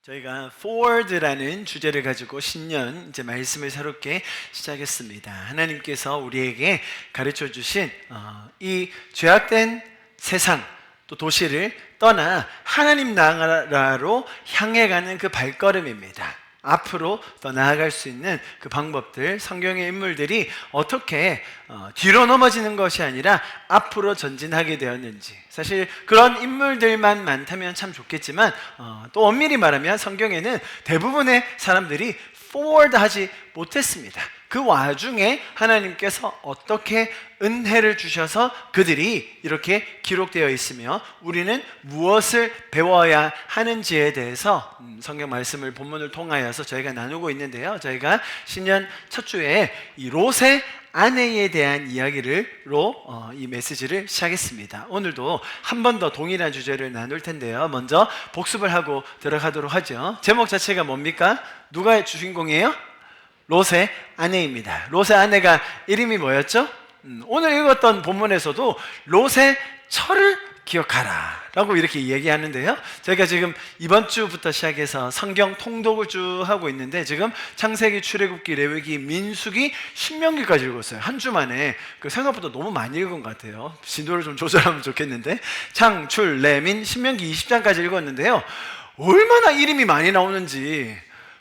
저희가 forward라는 주제를 가지고 신년 이제 말씀을 새롭게 시작했습니다. 하나님께서 우리에게 가르쳐 주신 이 죄악된 세상 또 도시를 떠나 하나님 나라로 향해 가는 그 발걸음입니다. 앞으로 더 나아갈 수 있는 그 방법들, 성경의 인물들이 어떻게 뒤로 넘어지는 것이 아니라 앞으로 전진하게 되었는지, 사실 그런 인물들만 많다면 참 좋겠지만 또 엄밀히 말하면 성경에는 대부분의 사람들이 forward 하지 못했습니다. 그 와중에 하나님께서 어떻게 은혜를 주셔서 그들이 이렇게 기록되어 있으며 우리는 무엇을 배워야 하는지에 대해서 성경 말씀을 본문을 통하여서 저희가 나누고 있는데요. 저희가 신년 첫 주에 이 롯의 아내에 대한 이야기로 이 메시지를 시작했습니다. 오늘도 한 번 더 동일한 주제를 나눌 텐데요. 먼저 복습을 하고 들어가도록 하죠. 제목 자체가 뭡니까? 누가 주인공이에요? 롯의 아내입니다. 롯의 아내가 이름이 뭐였죠? 오늘 읽었던 본문에서도 롯의 철을 기억하라 라고 이렇게 얘기하는데요. 저희가 지금 이번 주부터 시작해서 성경 통독을 쭉 하고 있는데 지금 창세기, 출애굽기, 레위기, 민수기, 신명기까지 읽었어요. 한 주 만에. 생각보다 너무 많이 읽은 것 같아요. 진도를 좀 조절하면 좋겠는데 창, 출, 레, 민, 신명기 20장까지 읽었는데요. 얼마나 이름이 많이 나오는지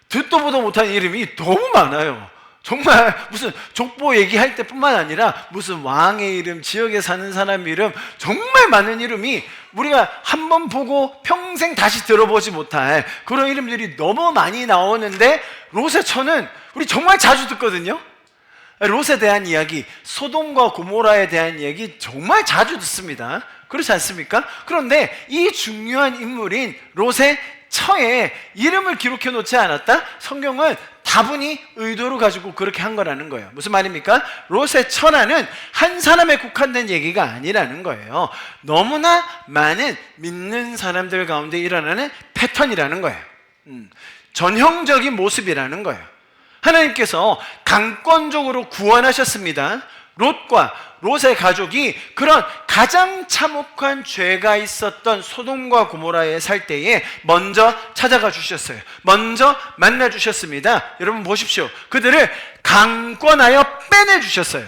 듣도 보도 못한 이름이 너무 많아요. 정말 무슨 족보 얘기할 때뿐만 아니라 무슨 왕의 이름, 지역에 사는 사람 이름, 정말 많은 이름이 우리가 한번 보고 평생 다시 들어보지 못할 그런 이름들이 너무 많이 나오는데 롯의 처는 우리 정말 자주 듣거든요. 롯에 대한 이야기, 소돔과 고모라에 대한 이야기 정말 자주 듣습니다. 그렇지 않습니까? 그런데 이 중요한 인물인 롯의 처에 이름을 기록해 놓지 않았다? 성경은 다분히 의도를 가지고 그렇게 한 거라는 거예요. 무슨 말입니까? 롯의 처라는 한 사람에 국한된 얘기가 아니라는 거예요. 너무나 많은 믿는 사람들 가운데 일어나는 패턴이라는 거예요. 전형적인 모습이라는 거예요. 하나님께서 강권적으로 구원하셨습니다. 롯과 롯의 가족이 그런 가장 참혹한 죄가 있었던 소돔과 고모라에 살 때에 먼저 찾아가 주셨어요. 먼저 만나 주셨습니다. 여러분 보십시오. 그들을 강권하여 빼내 주셨어요.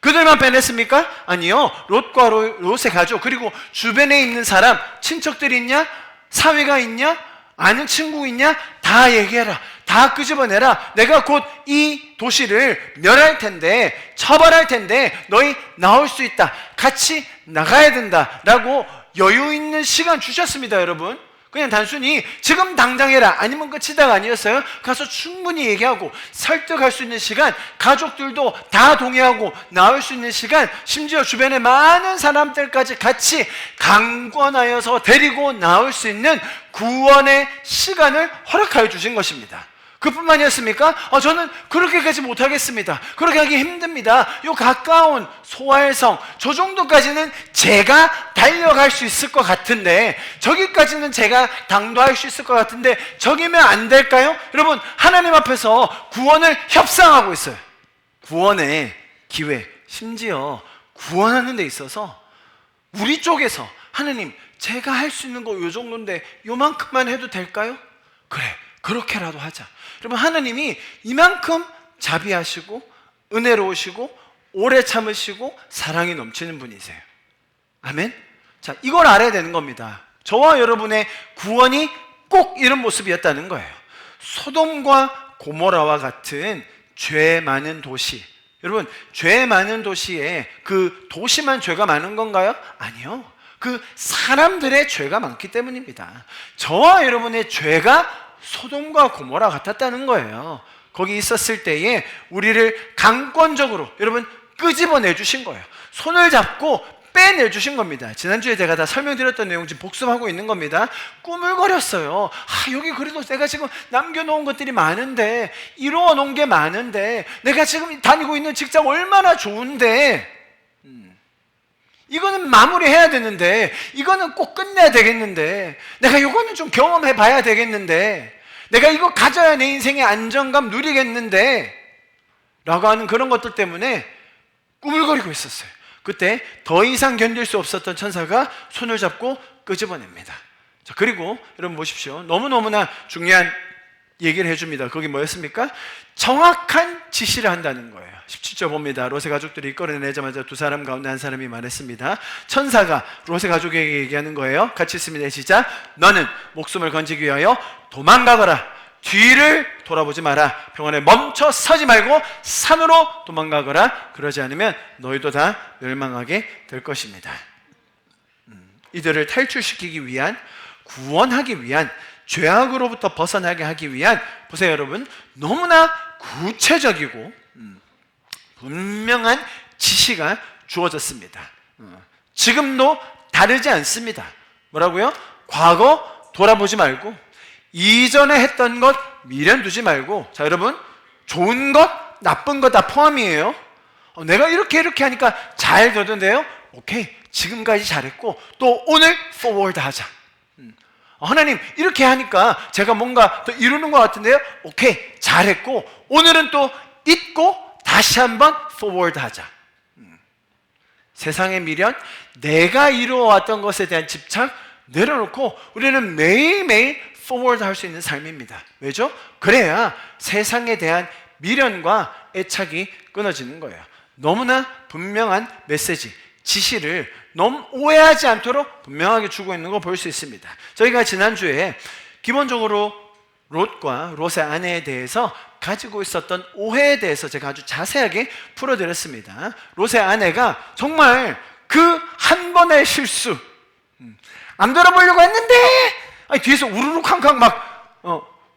그들만 빼냈습니까? 아니요. 롯과 롯의 가족, 그리고 주변에 있는 사람, 친척들이 있냐? 사위가 있냐? 아는 친구 있냐? 다 얘기해라. 다 끄집어내라. 내가 곧 이 도시를 멸할 텐데, 처벌할 텐데 너희 나올 수 있다. 같이 나가야 된다 라고 여유 있는 시간 주셨습니다. 여러분, 그냥 단순히 지금 당장 해라 아니면 끝이다가 아니었어요. 가서 충분히 얘기하고 설득할 수 있는 시간, 가족들도 다 동의하고 나올 수 있는 시간, 심지어 주변에 많은 사람들까지 같이 강권하여서 데리고 나올 수 있는 구원의 시간을 허락하여 주신 것입니다. 그뿐만이었습니까? 저는 그렇게까지 못하겠습니다. 그렇게 하기 힘듭니다. 요 가까운 소활성, 저 정도까지는 제가 달려갈 수 있을 것 같은데, 저기까지는 제가 당도할 수 있을 것 같은데 저기면 안 될까요? 여러분, 하나님 앞에서 구원을 협상하고 있어요. 구원의 기회, 심지어 구원하는 데 있어서 우리 쪽에서 하나님, 제가 할 수 있는 거 요 정도인데 요만큼만 해도 될까요? 그래, 그렇게라도 하자. 여러분, 하나님이 이만큼 자비하시고 은혜로우시고 오래 참으시고 사랑이 넘치는 분이세요. 아멘? 자, 이걸 알아야 되는 겁니다. 저와 여러분의 구원이 꼭 이런 모습이었다는 거예요. 소돔과 고모라와 같은 죄 많은 도시. 여러분, 죄 많은 도시에 그 도시만 죄가 많은 건가요? 아니요. 그 사람들의 죄가 많기 때문입니다. 저와 여러분의 죄가 소돔과 고모라 같았다는 거예요. 거기 있었을 때에 우리를 강권적으로 여러분 끄집어내 주신 거예요. 손을 잡고 빼내 주신 겁니다. 지난주에 제가 다 설명드렸던 내용 지금 복습하고 있는 겁니다. 꾸물거렸어요. 여기 그래도 내가 지금 남겨놓은 것들이 많은데, 이루어 놓은 게 많은데, 내가 지금 다니고 있는 직장 얼마나 좋은데, 이거는 마무리해야 되는데, 이거는 꼭 끝내야 되겠는데, 내가 이거는 좀 경험해 봐야 되겠는데, 내가 이거 가져야 내 인생의 안정감 누리겠는데 라고 하는 그런 것들 때문에 꾸물거리고 있었어요. 그때 더 이상 견딜 수 없었던 천사가 손을 잡고 끄집어냅니다. 자, 그리고 여러분 보십시오. 너무너무나 중요한 얘기를 해줍니다. 거기 뭐였습니까? 정확한 지시를 한다는 거예요. 17절 봅니다. 롯의 가족들이 이끌어내자마자 두 사람 가운데 한 사람이 말했습니다. 천사가 롯의 가족에게 얘기하는 거예요. 같이 있습니다. 시작. 너는 목숨을 건지기 위하여 도망가거라. 뒤를 돌아보지 마라. 병원에 멈춰 서지 말고 산으로 도망가거라. 그러지 않으면 너희도 다 멸망하게 될 것입니다. 이들을 탈출시키기 위한, 구원하기 위한, 죄악으로부터 벗어나게 하기 위한, 보세요 여러분, 너무나 구체적이고 분명한 지시가 주어졌습니다. 지금도 다르지 않습니다. 뭐라고요? 과거 돌아보지 말고 이전에 했던 것 미련 두지 말고, 자 여러분, 좋은 것 나쁜 것 다 포함이에요. 내가 이렇게 하니까 잘 되던데요? 오케이, 지금까지 잘했고 또 오늘 forward 하자. 하나님 이렇게 하니까 제가 뭔가 더 이루는 것 같은데요? 오케이, 잘했고 오늘은 또 잊고 다시 한번 forward 하자. 세상의 미련, 내가 이루어왔던 것에 대한 집착 내려놓고 우리는 매일매일 forward 할 수 있는 삶입니다. 왜죠? 그래야 세상에 대한 미련과 애착이 끊어지는 거예요. 너무나 분명한 메시지, 지시를 너무 오해하지 않도록 분명하게 주고 있는 거 볼 수 있습니다. 저희가 지난주에 기본적으로 롯과 롯의 아내에 대해서 가지고 있었던 오해에 대해서 제가 아주 자세하게 풀어드렸습니다. 롯의 아내가 정말 그 한 번의 실수, 안 돌아보려고 했는데 아니, 뒤에서 우르르 쾅쾅 막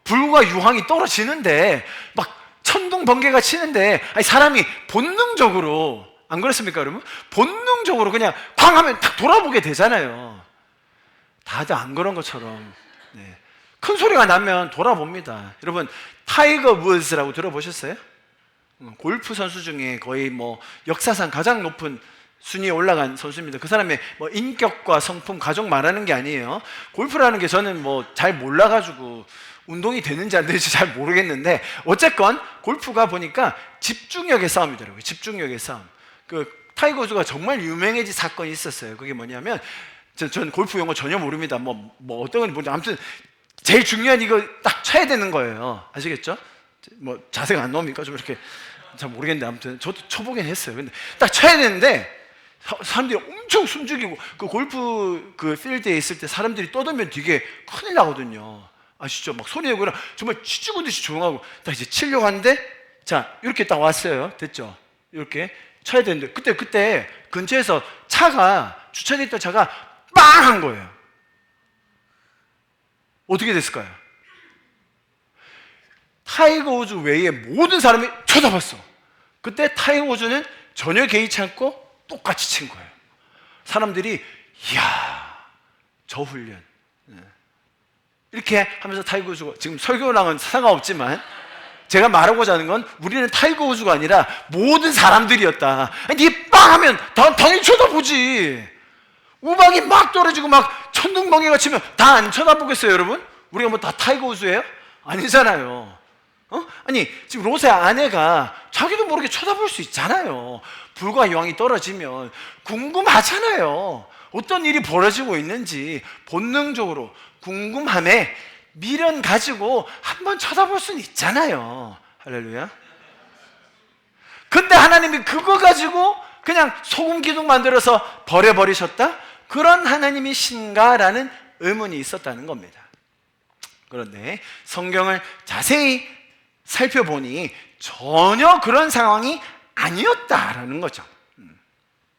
불과 유황이 떨어지는데 막 천둥 번개가 치는데, 아니, 사람이 본능적으로, 안 그렇습니까 여러분? 본능적으로 그냥 쾅 하면 딱 돌아보게 되잖아요. 다들 안 그런 것처럼. 네. 큰 소리가 나면 돌아봅니다. 여러분, 타이거 우즈라고 들어보셨어요? 골프 선수 중에 거의 뭐 역사상 가장 높은 순위에 올라간 선수입니다. 그 사람의 뭐 인격과 성품, 가족 말하는 게 아니에요. 골프라는 게 저는 뭐 잘 몰라가지고 운동이 되는지 안 되는지 잘 모르겠는데, 어쨌건 골프가 보니까 집중력의 싸움이더라고요. 집중력의 싸움. 그 타이거 우즈가 정말 유명해진 사건이 있었어요. 그게 뭐냐면, 전 골프 용어 전혀 모릅니다. 뭐 어떤 건 모르는데 아무튼 제일 중요한 이거 딱 쳐야 되는 거예요. 아시겠죠? 뭐 자세가 안 나옵니까? 좀 이렇게 잘 모르겠는데 아무튼 저도 쳐보긴 했어요. 근데 딱 쳐야 되는데 사람들이 엄청 숨죽이고, 그 골프 그 필드에 있을 때 사람들이 떠들면 되게 큰일 나거든요. 아시죠? 막 소리 내고 정말 쥐죽듯이 조용하고 딱 이제 치려고 하는데, 자 이렇게 딱 왔어요. 됐죠? 이렇게 쳐야 되는데 그때 근처에서 주차돼 있던 차가 빵 한 거예요. 어떻게 됐을까요? 타이거 우즈 외에 모든 사람이 쳐다봤어. 그때 타이거 우즈는 전혀 개의치 않고 똑같이 친 거예요. 사람들이 이야, 저 훈련. 이렇게 하면서 타이거 우즈가, 지금 설교랑은 상관없지만 제가 말하고자 하는 건, 우리는 타이거 우즈가 아니라 모든 사람들이었다. 아니, 이게 빵 하면 당연히 쳐다보지. 우박이 막 떨어지고 막 천둥번개가 치면 다 안 쳐다보겠어요 여러분? 우리가 뭐 다 타이거 우즈예요? 아니잖아요. 아니, 지금 롯의 아내가 자기도 모르게 쳐다볼 수 있잖아요. 불과 유황이 떨어지면 궁금하잖아요. 어떤 일이 벌어지고 있는지 본능적으로 궁금함에 미련 가지고 한번 쳐다볼 수는 있잖아요. 할렐루야. 근데 하나님이 그거 가지고 그냥 소금 기둥 만들어서 버려버리셨다? 그런 하나님이신가라는 의문이 있었다는 겁니다. 그런데 성경을 자세히 살펴보니 전혀 그런 상황이 아니었다라는 거죠.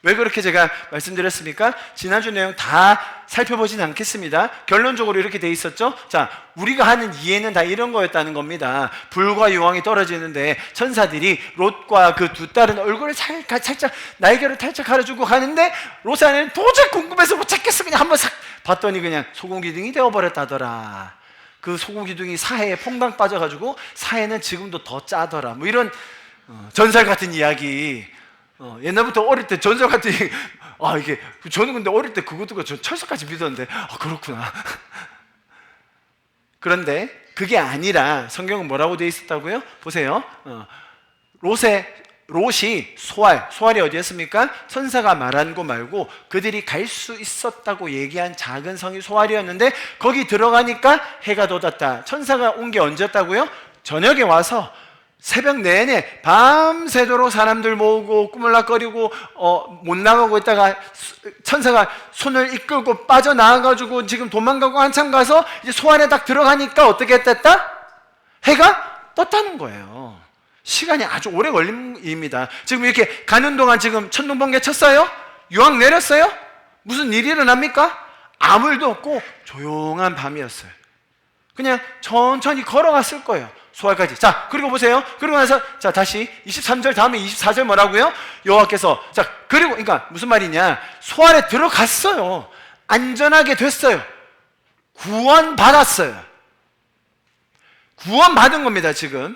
왜 그렇게 제가 말씀드렸습니까? 지난주 내용 다 살펴보진 않겠습니다. 결론적으로 이렇게 돼 있었죠. 자, 우리가 하는 이해는 다 이런 거였다는 겁니다. 불과 유황이 떨어지는데 천사들이 롯과 그 두 딸은 얼굴을 살짝 날개를 탈착 가려주고 가는데, 롯의 아내는 도저히 궁금해서 못 찾겠어. 그냥 한번 싹 봤더니 그냥 소금기둥이 되어버렸다더라. 그 소금기둥이 사해에 퐁당 빠져가지고 사해는 지금도 더 짜더라. 뭐 이런 전설 같은 이야기. 옛날부터 어릴 때 전설 같은 얘기, 이게 저는 근데 어릴 때 그거 듣고 저 철석같이 믿었는데, 그렇구나. 그런데 그게 아니라 성경은 뭐라고 되어 있었다고요? 보세요. 롯이 소알이 어디였습니까? 천사가 말한 곳 말고 그들이 갈 수 있었다고 얘기한 작은 성이 소알이었는데 거기 들어가니까 해가 돋았다. 천사가 온 게 언제였다고요? 저녁에 와서 새벽 내내 밤새도록 사람들 모으고 꾸물락거리고 못 나가고 있다가 천사가 손을 이끌고 빠져나와가지고 지금 도망가고 한참 가서 이제 소알에 딱 들어가니까 어떻게 됐다? 해가 떴다는 거예요. 시간이 아주 오래 걸린 일입니다. 지금 이렇게 가는 동안 지금 천둥번개 쳤어요? 유황 내렸어요? 무슨 일이 일어납니까? 아무 일도 없고 조용한 밤이었어요. 그냥 천천히 걸어갔을 거예요. 소알까지. 자, 그리고 보세요. 그리고 나서 자, 다시 23절 다음에 24절 뭐라고요? 여호와께서 그리고 그러니까 무슨 말이냐? 소알에 들어갔어요. 안전하게 됐어요. 구원받았어요. 구원받은 겁니다, 지금.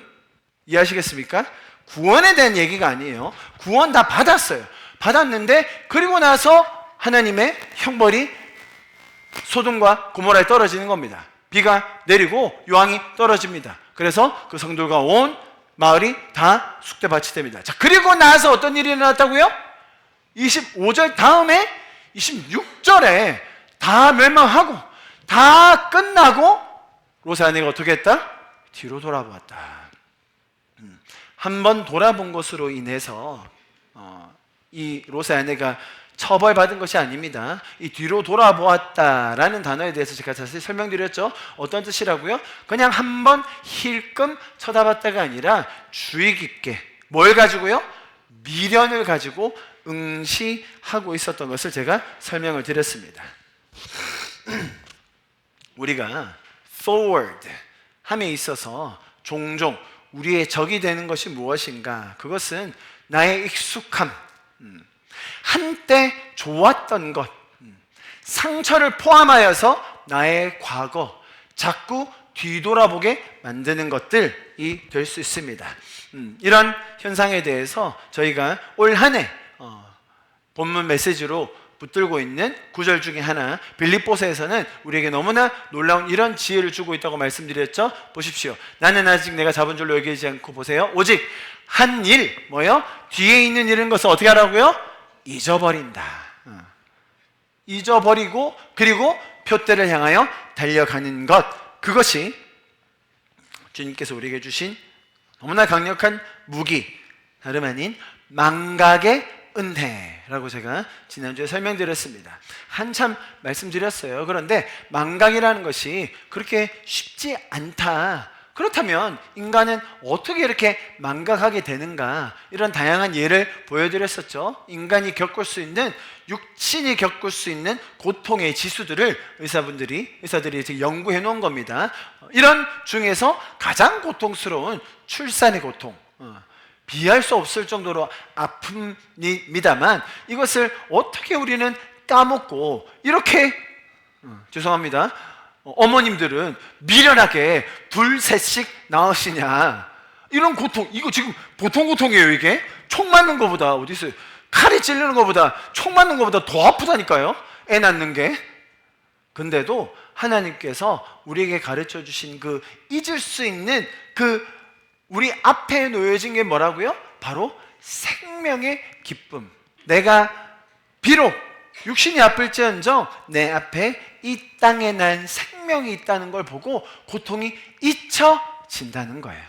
이해하시겠습니까? 구원에 대한 얘기가 아니에요. 구원 다 받았어요. 받았는데 그리고 나서 하나님의 형벌이 소돔과 고모라에 떨어지는 겁니다. 비가 내리고 유황이 떨어집니다. 그래서 그 성들과 온 마을이 다 쑥대밭이 됩니다. 자, 그리고 나서 어떤 일이 일어났다고요? 25절 다음에 26절에 다 멸망하고 다 끝나고 롯의 아내가 어떻게 했다? 뒤로 돌아보았다. 한번 돌아본 것으로 인해서 이 롯의 아내가 처벌받은 것이 아닙니다. 이 뒤로 돌아보았다라는 단어에 대해서 제가 자세히 설명드렸죠. 어떤 뜻이라고요? 그냥 한번 힐끔 쳐다봤다가 아니라 주의 깊게 뭘 가지고요? 미련을 가지고 응시하고 있었던 것을 제가 설명을 드렸습니다. 우리가 forward 함에 있어서 종종 우리의 적이 되는 것이 무엇인가? 그것은 나의 익숙함, 한때 좋았던 것, 상처를 포함하여서 나의 과거, 자꾸 뒤돌아보게 만드는 것들이 될 수 있습니다. 이런 현상에 대해서 저희가 올 한 해 본문 메시지로 붙들고 있는 구절 중에 하나, 빌립보서에서는 우리에게 너무나 놀라운 이런 지혜를 주고 있다고 말씀드렸죠. 보십시오. 나는 아직 내가 잡은 줄로 여기지 않고 보세요. 오직 한 일, 뭐요? 뒤에 있는 이런 것을 어떻게 하라고요? 잊어버린다. 잊어버리고 그리고 표대를 향하여 달려가는 것, 그것이 주님께서 우리에게 주신 너무나 강력한 무기, 다름 아닌 망각의 은혜라고 제가 지난주에 설명드렸습니다. 한참 말씀드렸어요. 그런데 망각이라는 것이 그렇게 쉽지 않다. 그렇다면 인간은 어떻게 이렇게 망각하게 되는가? 이런 다양한 예를 보여드렸었죠. 인간이 겪을 수 있는, 육신이 겪을 수 있는 고통의 지수들을 의사들이 연구해 놓은 겁니다. 이런 중에서 가장 고통스러운 출산의 고통, 비할 수 없을 정도로 아픔입니다만 이것을 어떻게 우리는 까먹고 이렇게 죄송합니다. 어머님들은 미련하게 둘, 셋씩 낳으시냐. 이런 고통, 이거 지금 보통 고통이에요, 이게. 총 맞는 것보다, 어디서 칼이 찔리는 것보다, 총 맞는 것보다 더 아프다니까요, 애 낳는 게. 근데도 하나님께서 우리에게 가르쳐 주신 그 잊을 수 있는 그 우리 앞에 놓여진 게 뭐라고요? 바로 생명의 기쁨. 내가 비록 육신이 아플지언정 내 앞에 이 땅에 난 생명이 있다는 걸 보고 고통이 잊혀진다는 거예요.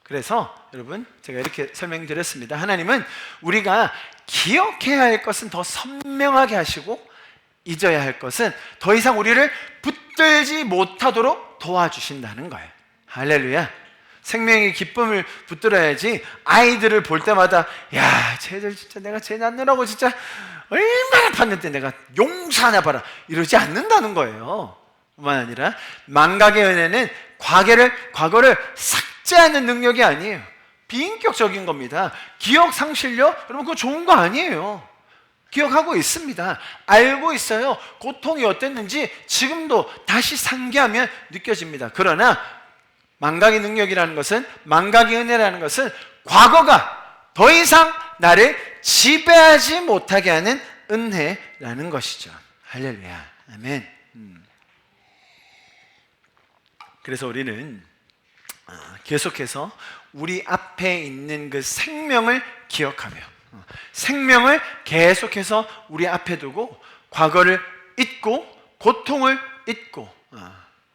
그래서 여러분, 제가 이렇게 설명드렸습니다. 하나님은 우리가 기억해야 할 것은 더 선명하게 하시고 잊어야 할 것은 더 이상 우리를 붙들지 못하도록 도와주신다는 거예요. 할렐루야. 생명의 기쁨을 붙들어야지 아이들을 볼 때마다 야, 쟤들 진짜 내가 쟤 낳느라고 진짜 얼마나 팠는데 내가 용서하나 봐라 이러지 않는다는 거예요. 뿐만 아니라 망각의 은혜는 과거를 삭제하는 능력이 아니에요. 비인격적인 겁니다. 기억 상실력? 여러분 그거 좋은 거 아니에요. 기억하고 있습니다. 알고 있어요. 고통이 어땠는지 지금도 다시 상기하면 느껴집니다. 그러나 망각의 능력이라는 것은, 망각의 은혜라는 것은 과거가 더 이상 나를 지배하지 못하게 하는 은혜라는 것이죠. 할렐루야. 아멘. 그래서 우리는 계속해서 우리 앞에 있는 그 생명을 기억하며 생명을 계속해서 우리 앞에 두고 과거를 잊고 고통을 잊고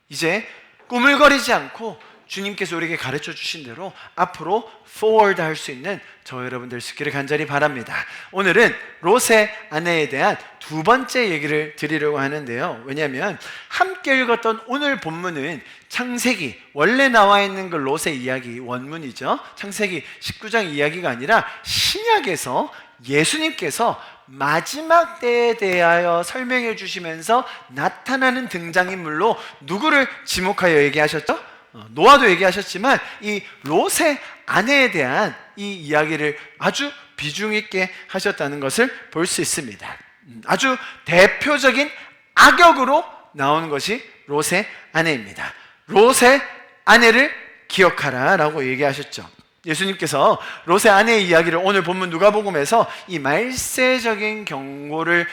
이제 꾸물거리지 않고 주님께서 우리에게 가르쳐 주신 대로 앞으로 forward 할 수 있는 저 여러분들 있기를 간절히 바랍니다. 오늘은 롯의 아내에 대한 두 번째 얘기를 드리려고 하는데요. 왜냐하면 함께 읽었던 오늘 본문은 창세기, 원래 나와 있는 그 롯의 이야기 원문이죠. 창세기 19장 이야기가 아니라 신약에서 예수님께서 마지막 때에 대하여 설명해 주시면서 나타나는 등장인물로 누구를 지목하여 얘기하셨죠? 노아도 얘기하셨지만 이 롯의 아내에 대한 이 이야기를 아주 비중 있게 하셨다는 것을 볼 수 있습니다. 아주 대표적인 악역으로 나오는 것이 롯의 아내입니다. 롯의 아내를 기억하라 라고 얘기하셨죠. 예수님께서 롯의 아내의 이야기를 오늘 본문 누가복음에서 이 말세적인 경고를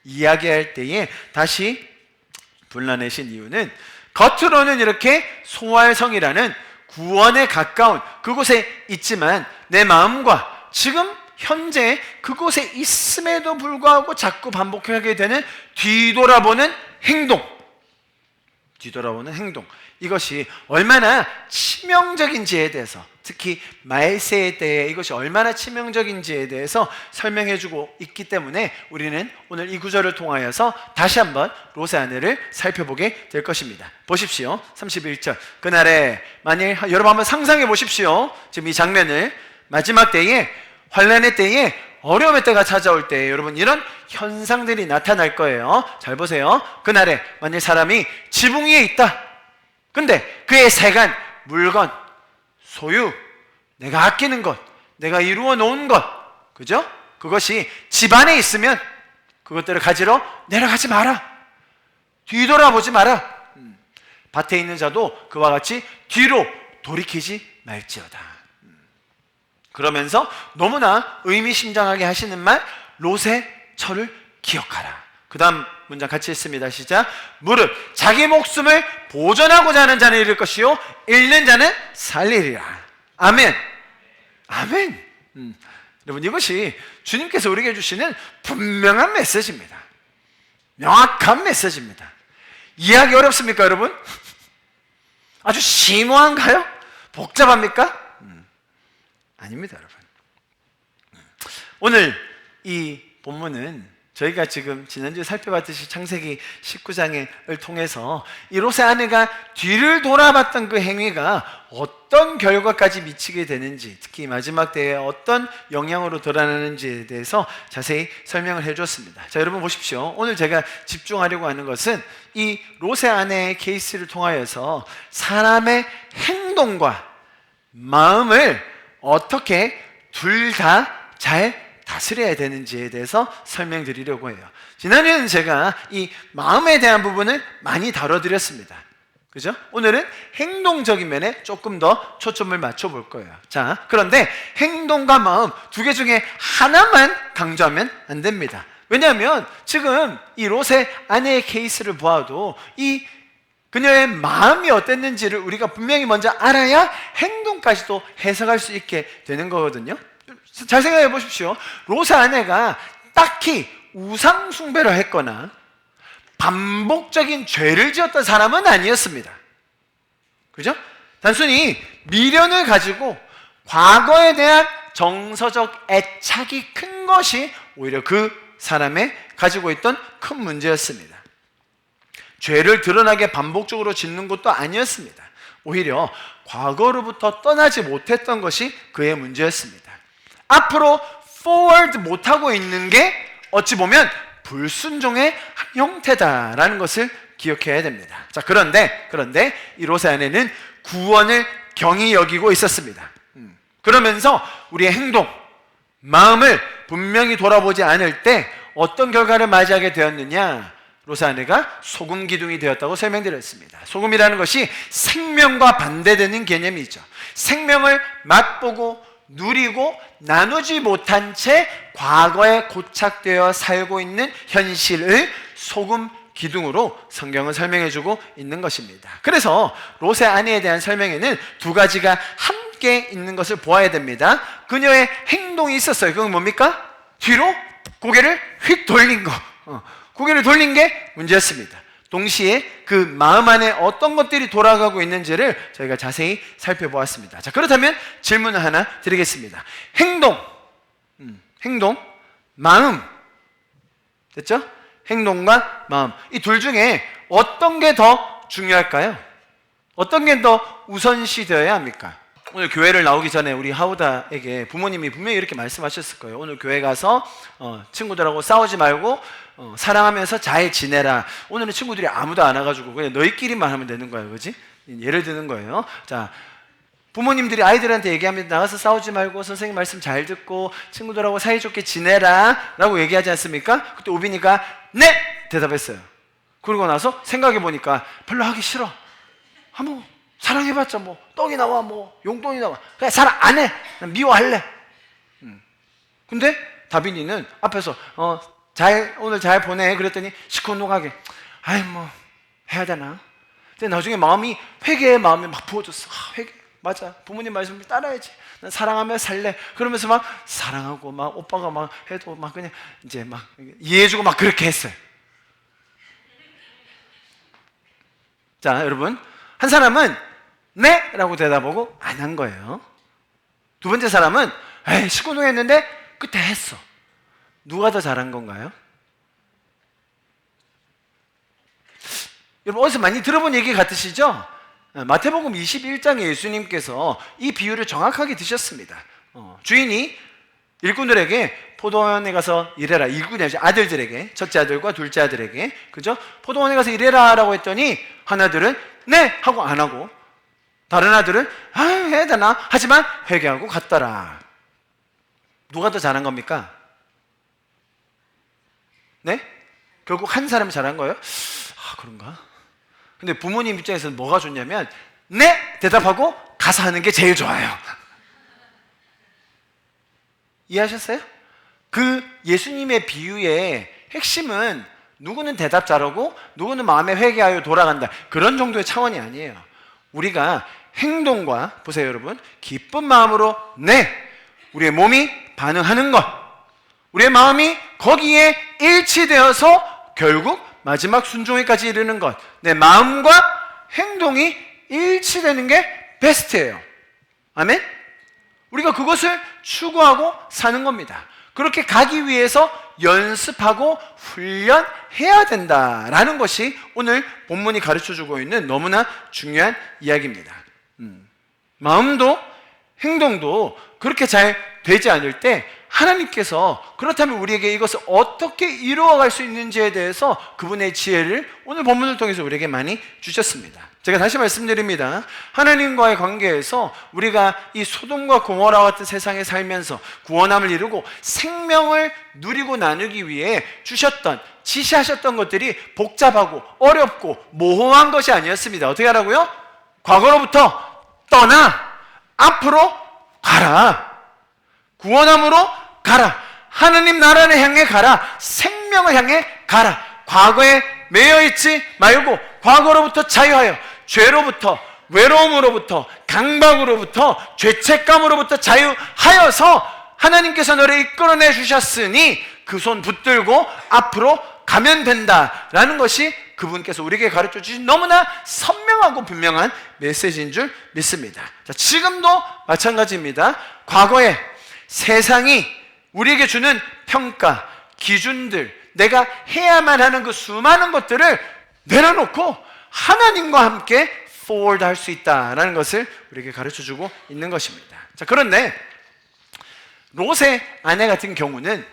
이야기할 때에 다시 불러내신 이유는 겉으로는 이렇게 소활성이라는 구원에 가까운 그곳에 있지만 내 마음과 지금 현재 그곳에 있음에도 불구하고 자꾸 반복하게 되는 뒤돌아보는 행동, 이것이 얼마나 치명적인지에 대해서, 특히 말세의 때에 이것이 얼마나 치명적인지에 대해서 설명해주고 있기 때문에 우리는 오늘 이 구절을 통하여서 다시 한번 롯의 아내를 살펴보게 될 것입니다. 보십시오. 31절. 그날에 만일 여러분 한번 상상해 보십시오. 지금 이 장면을 마지막 때에, 환난의 때에, 어려움의 때가 찾아올 때 여러분 이런 현상들이 나타날 거예요. 잘 보세요. 그날에 만일 사람이 지붕 위에 있다. 근데 그의 세간, 물건, 소유, 내가 아끼는 것, 내가 이루어 놓은 것, 그죠? 그것이 집 안에 있으면 그것들을 가지러 내려가지 마라. 뒤돌아보지 마라. 밭에 있는 자도 그와 같이 뒤로 돌이키지 말지어다. 그러면서 너무나 의미심장하게 하시는 말, 롯의 처를 기억하라. 그 다음 문장 같이 읽습니다. 시작. 무릇 자기 목숨을 보존하고자 하는 자는 잃을 것이요 잃는 자는 살리리라. 아멘. 아멘. 여러분 이것이 주님께서 우리에게 주시는 분명한 메시지입니다. 명확한 메시지입니다. 이해하기 어렵습니까 여러분? 아주 심오한가요? 복잡합니까? 아닙니다 여러분. 오늘 이 본문은 저희가 지금 지난주에 살펴봤듯이 창세기 19장을 통해서 이 롯의 아내가 뒤를 돌아봤던 그 행위가 어떤 결과까지 미치게 되는지, 특히 마지막 때에 어떤 영향으로 드러나는지에 대해서 자세히 설명을 해줬습니다. 자, 여러분 보십시오. 오늘 제가 집중하려고 하는 것은 이 롯의 아내의 케이스를 통하여서 사람의 행동과 마음을 어떻게 둘 다 잘 다스려야 되는지에 대해서 설명드리려고 해요. 지난주에는 제가 이 마음에 대한 부분을 많이 다뤄드렸습니다. 그죠? 오늘은 행동적인 면에 조금 더 초점을 맞춰볼 거예요. 자, 그런데 행동과 마음 두 개 중에 하나만 강조하면 안 됩니다. 왜냐하면 지금 이 롯의 아내의 케이스를 보아도 이 그녀의 마음이 어땠는지를 우리가 분명히 먼저 알아야 행동까지도 해석할 수 있게 되는 거거든요. 잘 생각해 보십시오. 롯의 아내가 딱히 우상 숭배를 했거나 반복적인 죄를 지었던 사람은 아니었습니다. 그죠? 단순히 미련을 가지고 과거에 대한 정서적 애착이 큰 것이 오히려 그 사람의 가지고 있던 큰 문제였습니다. 죄를 드러나게 반복적으로 짓는 것도 아니었습니다. 오히려 과거로부터 떠나지 못했던 것이 그의 문제였습니다. 앞으로 forward 못하고 있는 게 어찌 보면 불순종의 형태다라는 것을 기억해야 됩니다. 자, 그런데 이 롯의 아내는 구원을 경히 여기고 있었습니다. 그러면서 우리의 행동, 마음을 분명히 돌아보지 않을 때 어떤 결과를 맞이하게 되었느냐? 롯의 아내가 소금 기둥이 되었다고 설명드렸습니다. 소금이라는 것이 생명과 반대되는 개념이죠. 생명을 맛보고 누리고 나누지 못한 채 과거에 고착되어 살고 있는 현실을 소금 기둥으로 성경은 설명해주고 있는 것입니다. 그래서 롯의 아내에 대한 설명에는 두 가지가 함께 있는 것을 보아야 됩니다. 그녀의 행동이 있었어요. 그건 뭡니까? 뒤로 고개를 휙 돌린 거. 고개를 돌린 게 문제였습니다. 동시에 그 마음 안에 어떤 것들이 돌아가고 있는지를 저희가 자세히 살펴보았습니다. 자, 그렇다면 질문을 하나 드리겠습니다. 행동, 마음. 됐죠? 행동과 마음. 이 둘 중에 어떤 게 더 중요할까요? 어떤 게 더 우선시 되어야 합니까? 오늘 교회를 나오기 전에 우리 하우다에게 부모님이 분명히 이렇게 말씀하셨을 거예요. 오늘 교회 가서 친구들하고 싸우지 말고 사랑하면서 잘 지내라. 오늘은 친구들이 아무도 안 와가지고 그냥 너희끼리만 하면 되는 거예요. 그지? 예를 드는 거예요. 자, 부모님들이 아이들한테 얘기합니다. 나가서 싸우지 말고 선생님 말씀 잘 듣고 친구들하고 사이좋게 지내라 라고 얘기하지 않습니까? 그때 우빈이가 네! 대답했어요. 그러고 나서 생각해보니까 별로 하기 싫어. 한번 사랑해봤자 뭐 떡이 나와 뭐 용돈이 나와. 그냥 사랑 안 해. 난 미워할래. 근데 다빈이는 앞에서 오늘 잘 보내 그랬더니 시큰둥하게 아이 뭐 해야 되나? 근데 나중에 마음이 회개의 마음이 막 부어졌어. 회개 맞아. 부모님 말씀 따라야지. 난 사랑하며 살래. 그러면서 막 사랑하고 막 오빠가 막 해도 막 그냥 이제 막 이해해주고 막 그렇게 했어요. 자, 여러분. 한 사람은 네! 라고 대답하고 안 한 거예요. 두 번째 사람은 에이, 시큰둥 했는데 그때 했어. 누가 더 잘한 건가요? 여러분 어디서 많이 들어본 얘기 같으시죠? 마태복음 21장에 예수님께서 이 비유를 정확하게 드셨습니다. 주인이 일꾼들에게 포도원에 가서 일해라. 일꾼이 아니죠. 아들들에게, 첫째 아들과 둘째 아들에게, 그죠? 포도원에 가서 일해라 라고 했더니 하나들은 네! 하고 안 하고 다른 아들은 해야 되나? 하지만 회개하고 갔더라. 누가 더 잘한 겁니까? 네? 결국 한 사람이 잘한 거예요? 그런가? 근데 부모님 입장에서는 뭐가 좋냐면 네! 대답하고 가서 하는 게 제일 좋아요. 이해하셨어요? 그 예수님의 비유의 핵심은 누구는 대답 잘하고 누구는 마음에 회개하여 돌아간다. 그런 정도의 차원이 아니에요. 우리가 행동과 보세요 여러분. 기쁜 마음으로 네! 우리의 몸이 반응하는 것. 우리의 마음이 거기에 일치되어서 결국 마지막 순종에까지 이르는 것. 내 마음과 행동이 일치되는 게 베스트예요. 아멘? 우리가 그것을 추구하고 사는 겁니다. 그렇게 가기 위해서 연습하고 훈련해야 된다라는 것이 오늘 본문이 가르쳐주고 있는 너무나 중요한 이야기입니다. 마음도 행동도 그렇게 잘 되지 않을 때 하나님께서 그렇다면 우리에게 이것을 어떻게 이루어갈 수 있는지에 대해서 그분의 지혜를 오늘 본문을 통해서 우리에게 많이 주셨습니다. 제가 다시 말씀드립니다. 하나님과의 관계에서 우리가 이 소돔과 고모라와 같은 세상에 살면서 구원함을 이루고 생명을 누리고 나누기 위해 주셨던, 지시하셨던 것들이 복잡하고 어렵고 모호한 것이 아니었습니다. 어떻게 하라고요? 과거로부터 떠나 앞으로 가라. 구원함으로 가라. 하느님 나라를 향해 가라. 생명을 향해 가라. 과거에 매여있지 말고 과거로부터 자유하여 죄로부터, 외로움으로부터, 강박으로부터, 죄책감으로부터 자유하여서 하나님께서 너를 이끌어내 주셨으니 그 손 붙들고 앞으로 가면 된다라는 것이 그분께서 우리에게 가르쳐 주신 너무나 선명하고 분명한 메시지인 줄 믿습니다. 자, 지금도 마찬가지입니다. 과거에 세상이 우리에게 주는 평가, 기준들, 내가 해야만 하는 그 수많은 것들을 내려놓고 하나님과 함께 forward 할 수 있다라는 것을 우리에게 가르쳐주고 있는 것입니다. 자, 그런데 롯의 아내 같은 경우는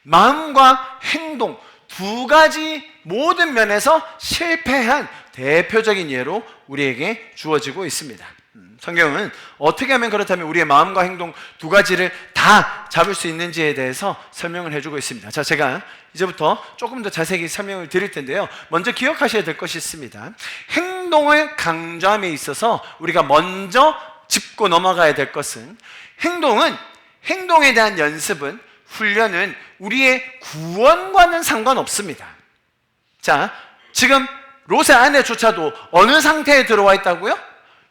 마음과 행동 두 가지 모든 면에서 실패한 대표적인 예로 우리에게 주어지고 있습니다. 성경은 어떻게 하면 그렇다면 우리의 마음과 행동 두 가지를 다 잡을 수 있는지에 대해서 설명을 해주고 있습니다. 자, 제가 이제부터 조금 더 자세히 설명을 드릴 텐데요. 먼저 기억하셔야 될 것이 있습니다. 행동을 강조함에 있어서 우리가 먼저 짚고 넘어가야 될 것은 행동에 대한 연습은 훈련은 우리의 구원과는 상관없습니다. 자, 지금 롯의 아내조차도 어느 상태에 들어와 있다고요?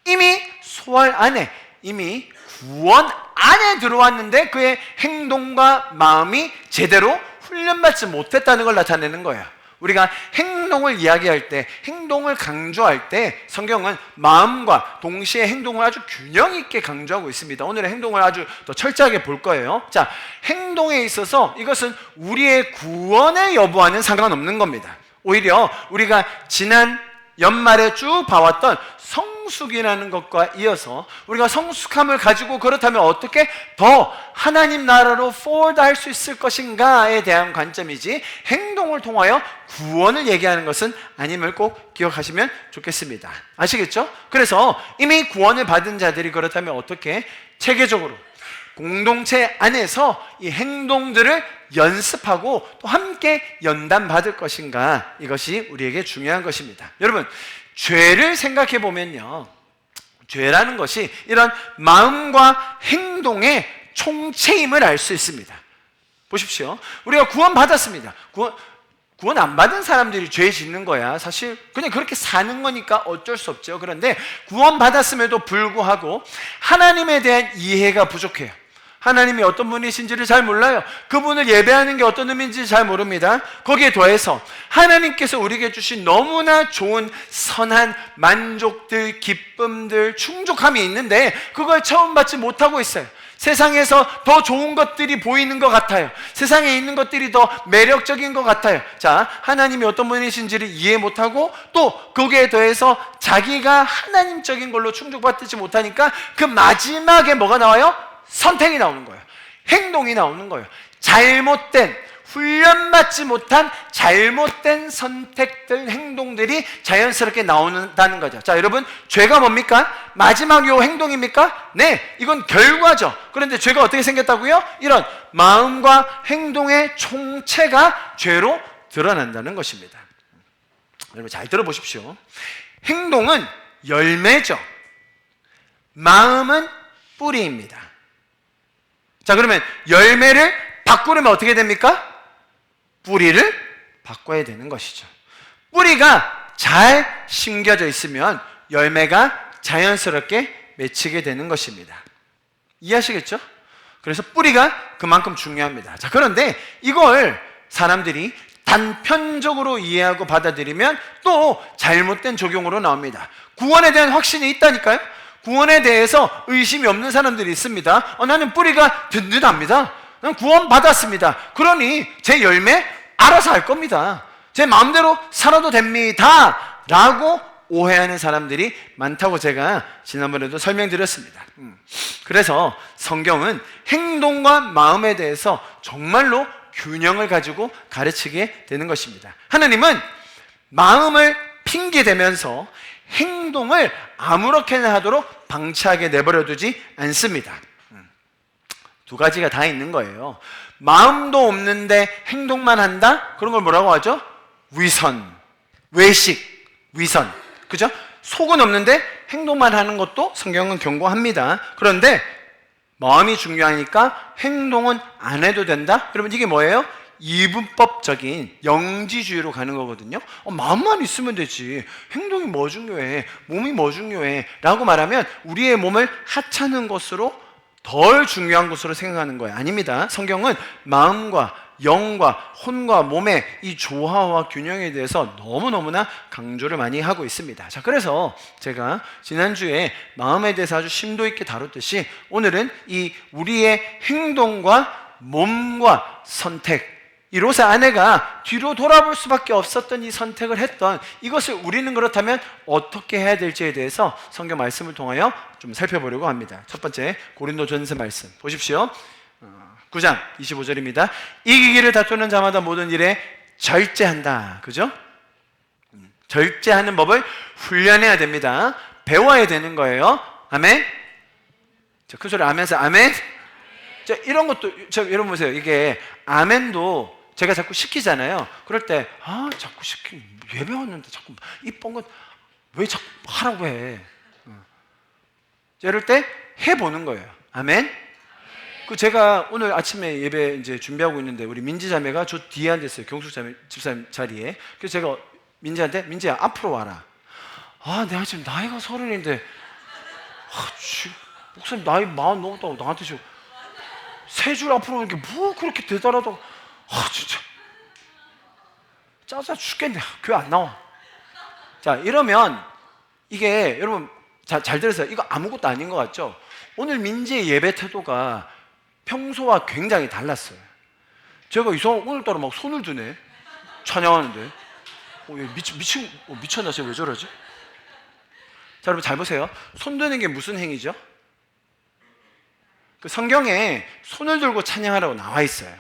이미 소활 안에, 이미 구원 안에 들어왔는데 그의 행동과 마음이 제대로 훈련받지 못했다는 걸 나타내는 거예요. 우리가 행동을 이야기할 때, 행동을 강조할 때 성경은 마음과 동시에 행동을 아주 균형 있게 강조하고 있습니다. 오늘의 행동을 아주 더 철저하게 볼 거예요. 자, 행동에 있어서 이것은 우리의 구원의 여부와는 상관없는 겁니다. 오히려 우리가 지난 연말에 쭉 봐왔던 성숙이라는 것과 이어서 우리가 성숙함을 가지고 그렇다면 어떻게 더 하나님 나라로 forward 할 수 있을 것인가에 대한 관점이지 행동을 통하여 구원을 얘기하는 것은 아님을 꼭 기억하시면 좋겠습니다. 아시겠죠? 그래서 이미 구원을 받은 자들이 그렇다면 어떻게 체계적으로 공동체 안에서 이 행동들을 연습하고 또 함께 연단받을 것인가, 이것이 우리에게 중요한 것입니다. 여러분, 죄를 생각해 보면요, 죄라는 것이 이런 마음과 행동의 총체임을 알 수 있습니다. 보십시오. 우리가 구원받았습니다. 구원 안 받은 사람들이 죄 짓는 거야. 사실 그냥 그렇게 사는 거니까 어쩔 수 없죠. 그런데 구원받았음에도 불구하고 하나님에 대한 이해가 부족해요. 하나님이 어떤 분이신지를 잘 몰라요. 그분을 예배하는 게 어떤 의미인지 잘 모릅니다. 거기에 더해서 하나님께서 우리에게 주신 너무나 좋은 선한 만족들, 기쁨들, 충족함이 있는데 그걸 처음 받지 못하고 있어요. 세상에서 더 좋은 것들이 보이는 것 같아요. 세상에 있는 것들이 더 매력적인 것 같아요. 자, 하나님이 어떤 분이신지를 이해 못하고 또 거기에 더해서 자기가 하나님적인 걸로 충족받지 못하니까 그 마지막에 뭐가 나와요? 선택이 나오는 거예요. 행동이 나오는 거예요. 잘못된, 훈련받지 못한 잘못된 선택들, 행동들이 자연스럽게 나오는다는 거죠. 자, 여러분, 죄가 뭡니까? 마지막 요 행동입니까? 네, 이건 결과죠. 그런데 죄가 어떻게 생겼다고요? 이런 마음과 행동의 총체가 죄로 드러난다는 것입니다. 여러분 잘 들어보십시오. 행동은 열매죠. 마음은 뿌리입니다. 자, 그러면 열매를 바꾸려면 어떻게 됩니까? 뿌리를 바꿔야 되는 것이죠. 뿌리가 잘 심겨져 있으면 열매가 자연스럽게 맺히게 되는 것입니다. 이해하시겠죠? 그래서 뿌리가 그만큼 중요합니다. 자, 그런데 이걸 사람들이 단편적으로 이해하고 받아들이면 또 잘못된 적용으로 나옵니다. 구원에 대한 확신이 있다니까요? 구원에 대해서 의심이 없는 사람들이 있습니다. 나는 뿌리가 든든합니다. 난 구원 받았습니다. 그러니 제 열매 알아서 할 겁니다. 제 마음대로 살아도 됩니다. 라고 오해하는 사람들이 많다고 제가 지난번에도 설명드렸습니다. 그래서 성경은 행동과 마음에 대해서 정말로 균형을 가지고 가르치게 되는 것입니다. 하나님은 마음을 핑계대면서 행동을 아무렇게나 하도록 방치하게 내버려두지 않습니다. 두 가지가 다 있는 거예요. 마음도 없는데 행동만 한다? 그런 걸 뭐라고 하죠? 위선, 외식, 위선. 그죠? 속은 없는데 행동만 하는 것도 성경은 경고합니다. 그런데 마음이 중요하니까 행동은 안 해도 된다? 그러면 이게 뭐예요? 이분법적인 영지주의로 가는 거거든요. 마음만 있으면 되지. 행동이 뭐 중요해? 몸이 뭐 중요해? 라고 말하면 우리의 몸을 하찮은 것으로 덜 중요한 것으로 생각하는 거예요. 아닙니다. 성경은 마음과 영과 혼과 몸의 이 조화와 균형에 대해서 너무너무나 강조를 많이 하고 있습니다. 자, 그래서 제가 지난주에 마음에 대해서 아주 심도 있게 다뤘듯이 오늘은 이 우리의 행동과 몸과 선택, 이 롯의 아내가 뒤로 돌아볼 수밖에 없었던 이 선택을 했던 이것을 우리는 그렇다면 어떻게 해야 될지에 대해서 성경 말씀을 통하여 좀 살펴보려고 합니다. 첫 번째 고린도전서 말씀 보십시오. 9장 25절입니다. 이기기를 다투는 자마다 모든 일에 절제한다. 그죠? 절제하는 법을 훈련해야 됩니다. 배워야 되는 거예요. 아멘. 자, 큰 소리 아멘서 아멘. 자, 이런 것도 여러분 보세요. 이게 아멘도 제가 자꾸 시키잖아요. 그럴 때 자꾸 예배 왔는데 자꾸 이쁜 건 왜 자꾸 하라고 해? 자, 이럴 때 해보는 거예요. 아멘. 제가 오늘 아침에 예배 이제 준비하고 있는데 우리 민지 자매가 저 뒤에 앉았어요. 경숙 자매 집사님 자리에. 그래서 제가 민지한테 민지야 앞으로 와라. 내가 지금 나이가 30인데 목사님 나이 40 넘었다고 나한테 지금 3줄 앞으로 오는 게 뭐 그렇게 대단하다고. 진짜 짜증 죽겠네. 교회 안 나와. 자, 이러면 이게 여러분 잘 들으세요. 이거 아무것도 아닌 것 같죠? 오늘 민지의 예배 태도가 평소와 굉장히 달랐어요. 제가 오늘따라 막 손을 드네. 찬양하는데. 미쳤나? 제가 왜 저러지? 자, 여러분 잘 보세요. 손 드는 게 무슨 행위죠? 그 성경에 손을 들고 찬양하라고 나와 있어요.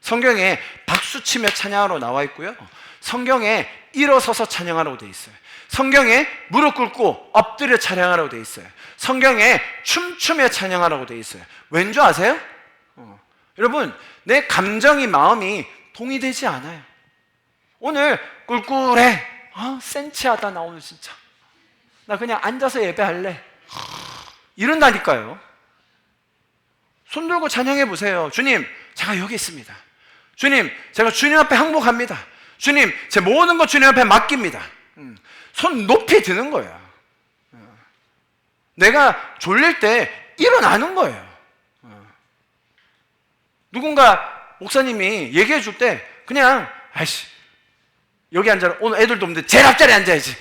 성경에 박수 치며 찬양하라고 나와 있고요. 성경에 일어서서 찬양하라고 돼 있어요. 성경에 무릎 꿇고 엎드려 찬양하라고 돼 있어요. 성경에 춤추며 찬양하라고 돼 있어요. 왠 줄 아세요? 여러분, 내 감정이 마음이 동의되지 않아요. 오늘 꿀꿀해. 센치하다 나 오늘 진짜. 나 그냥 앉아서 예배할래. 이런다니까요. 손 들고 찬양해 보세요. 주님, 제가 여기 있습니다. 주님, 제가 주님 앞에 항복합니다. 주님, 제 모든 것 주님 앞에 맡깁니다. 손 높이 드는 거예요. 내가 졸릴 때 일어나는 거예요. 누군가 목사님이 얘기해 줄 때 그냥 여기 앉아라. 오늘 애들도 없는데 제일 앞자리에 앉아야지.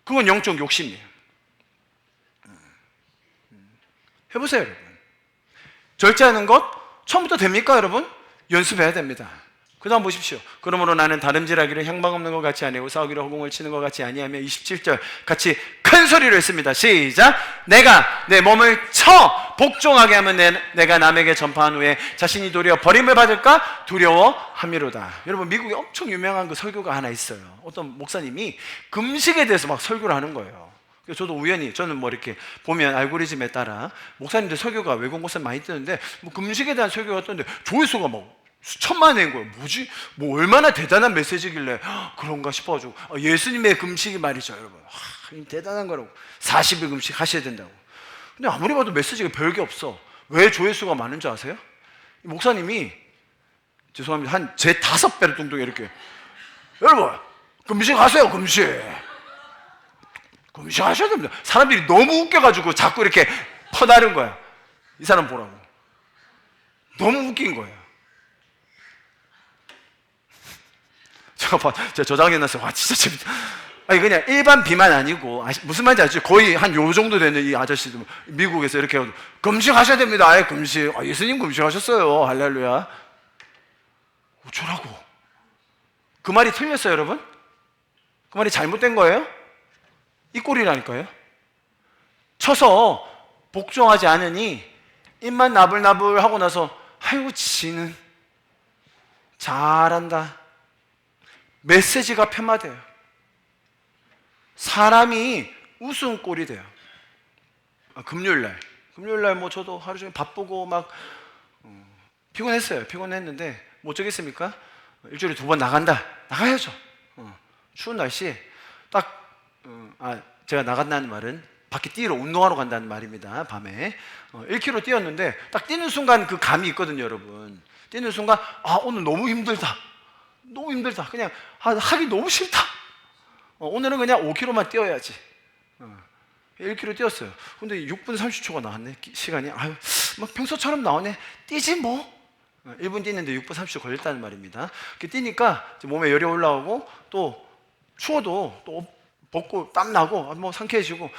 그건 영적 욕심이에요. 해보세요, 여러분. 절제하는 것 처음부터 됩니까, 여러분? 연습해야 됩니다. 그 다음 보십시오. 그러므로 나는 다름질하기를 향방 없는 것 같이 아니하고 싸우기를 허공을 치는 것 같이 아니하며 27절 같이 큰 소리로 했습니다. 시작. 내가 내 몸을 쳐 복종하게 하면 내가 남에게 전파한 후에 자신이 도리어 버림을 받을까 두려워함이로다. 여러분, 미국에 엄청 유명한 그 설교가 하나 있어요. 어떤 목사님이 금식에 대해서 막 설교를 하는 거예요. 저도 우연히, 저는 뭐 이렇게 보면 알고리즘에 따라 목사님들 설교가 외국 목사님 많이 뜨는데 뭐 금식에 대한 설교가 떴는데 조회수가 막 수천만 회인 거예요. 뭐지? 뭐 얼마나 대단한 메시지길래 그런가 싶어가지고 예수님의 금식이 말이죠, 여러분. 대단한 거라고. 40일 금식 하셔야 된다고. 근데 아무리 봐도 메시지가 별게 없어. 왜 조회수가 많은 줄 아세요? 이 목사님이 죄송합니다. 한 제 5배 정도 이렇게 여러분 금식 하세요. 금식 하셔야 됩니다. 사람들이 너무 웃겨가지고 자꾸 이렇게 퍼나른 거야. 이 사람 보라고. 너무 웃긴 거예요. 제가 저장해놨어요. 와, 진짜 재밌다. 그냥 일반 비만 아니고, 무슨 말인지 아시죠? 거의 한 요 정도 되는 이 아저씨도 미국에서 이렇게 해서 금식하셔야 됩니다. 금식. 예수님 금식하셨어요. 할렐루야. 어쩌라고. 그 말이 틀렸어요, 여러분? 그 말이 잘못된 거예요? 이 꼴이라니까요. 쳐서 복종하지 않으니 입만 나불나불 하고 나서 아이고 지는 잘한다. 메시지가 편마돼요. 사람이 우스운 꼴이 돼요. 금요일날 뭐 저도 하루 종일 바쁘고 막 피곤했어요. 피곤했는데 뭐 어쩌겠습니까? 일주일에 2번 나가야죠. 추운 날씨에 딱 제가 나간다는 말은 밖에 뛰러 운동하러 간다는 말입니다. 밤에 1km 뛰었는데 딱 뛰는 순간 그 감이 있거든요, 여러분. 뛰는 순간 오늘 너무 힘들다. 그냥 하기 너무 싫다. 오늘은 그냥 5km만 뛰어야지. 1km 뛰었어요. 근데 6분 30초가 나왔네. 시간이 막 평소처럼 나오네. 뛰지 뭐. 1분 뛰는데 6분 30초 걸렸다는 말입니다. 뛰니까 몸에 열이 올라오고 또 추워도 또 벗고 땀 나고 뭐 상쾌해지고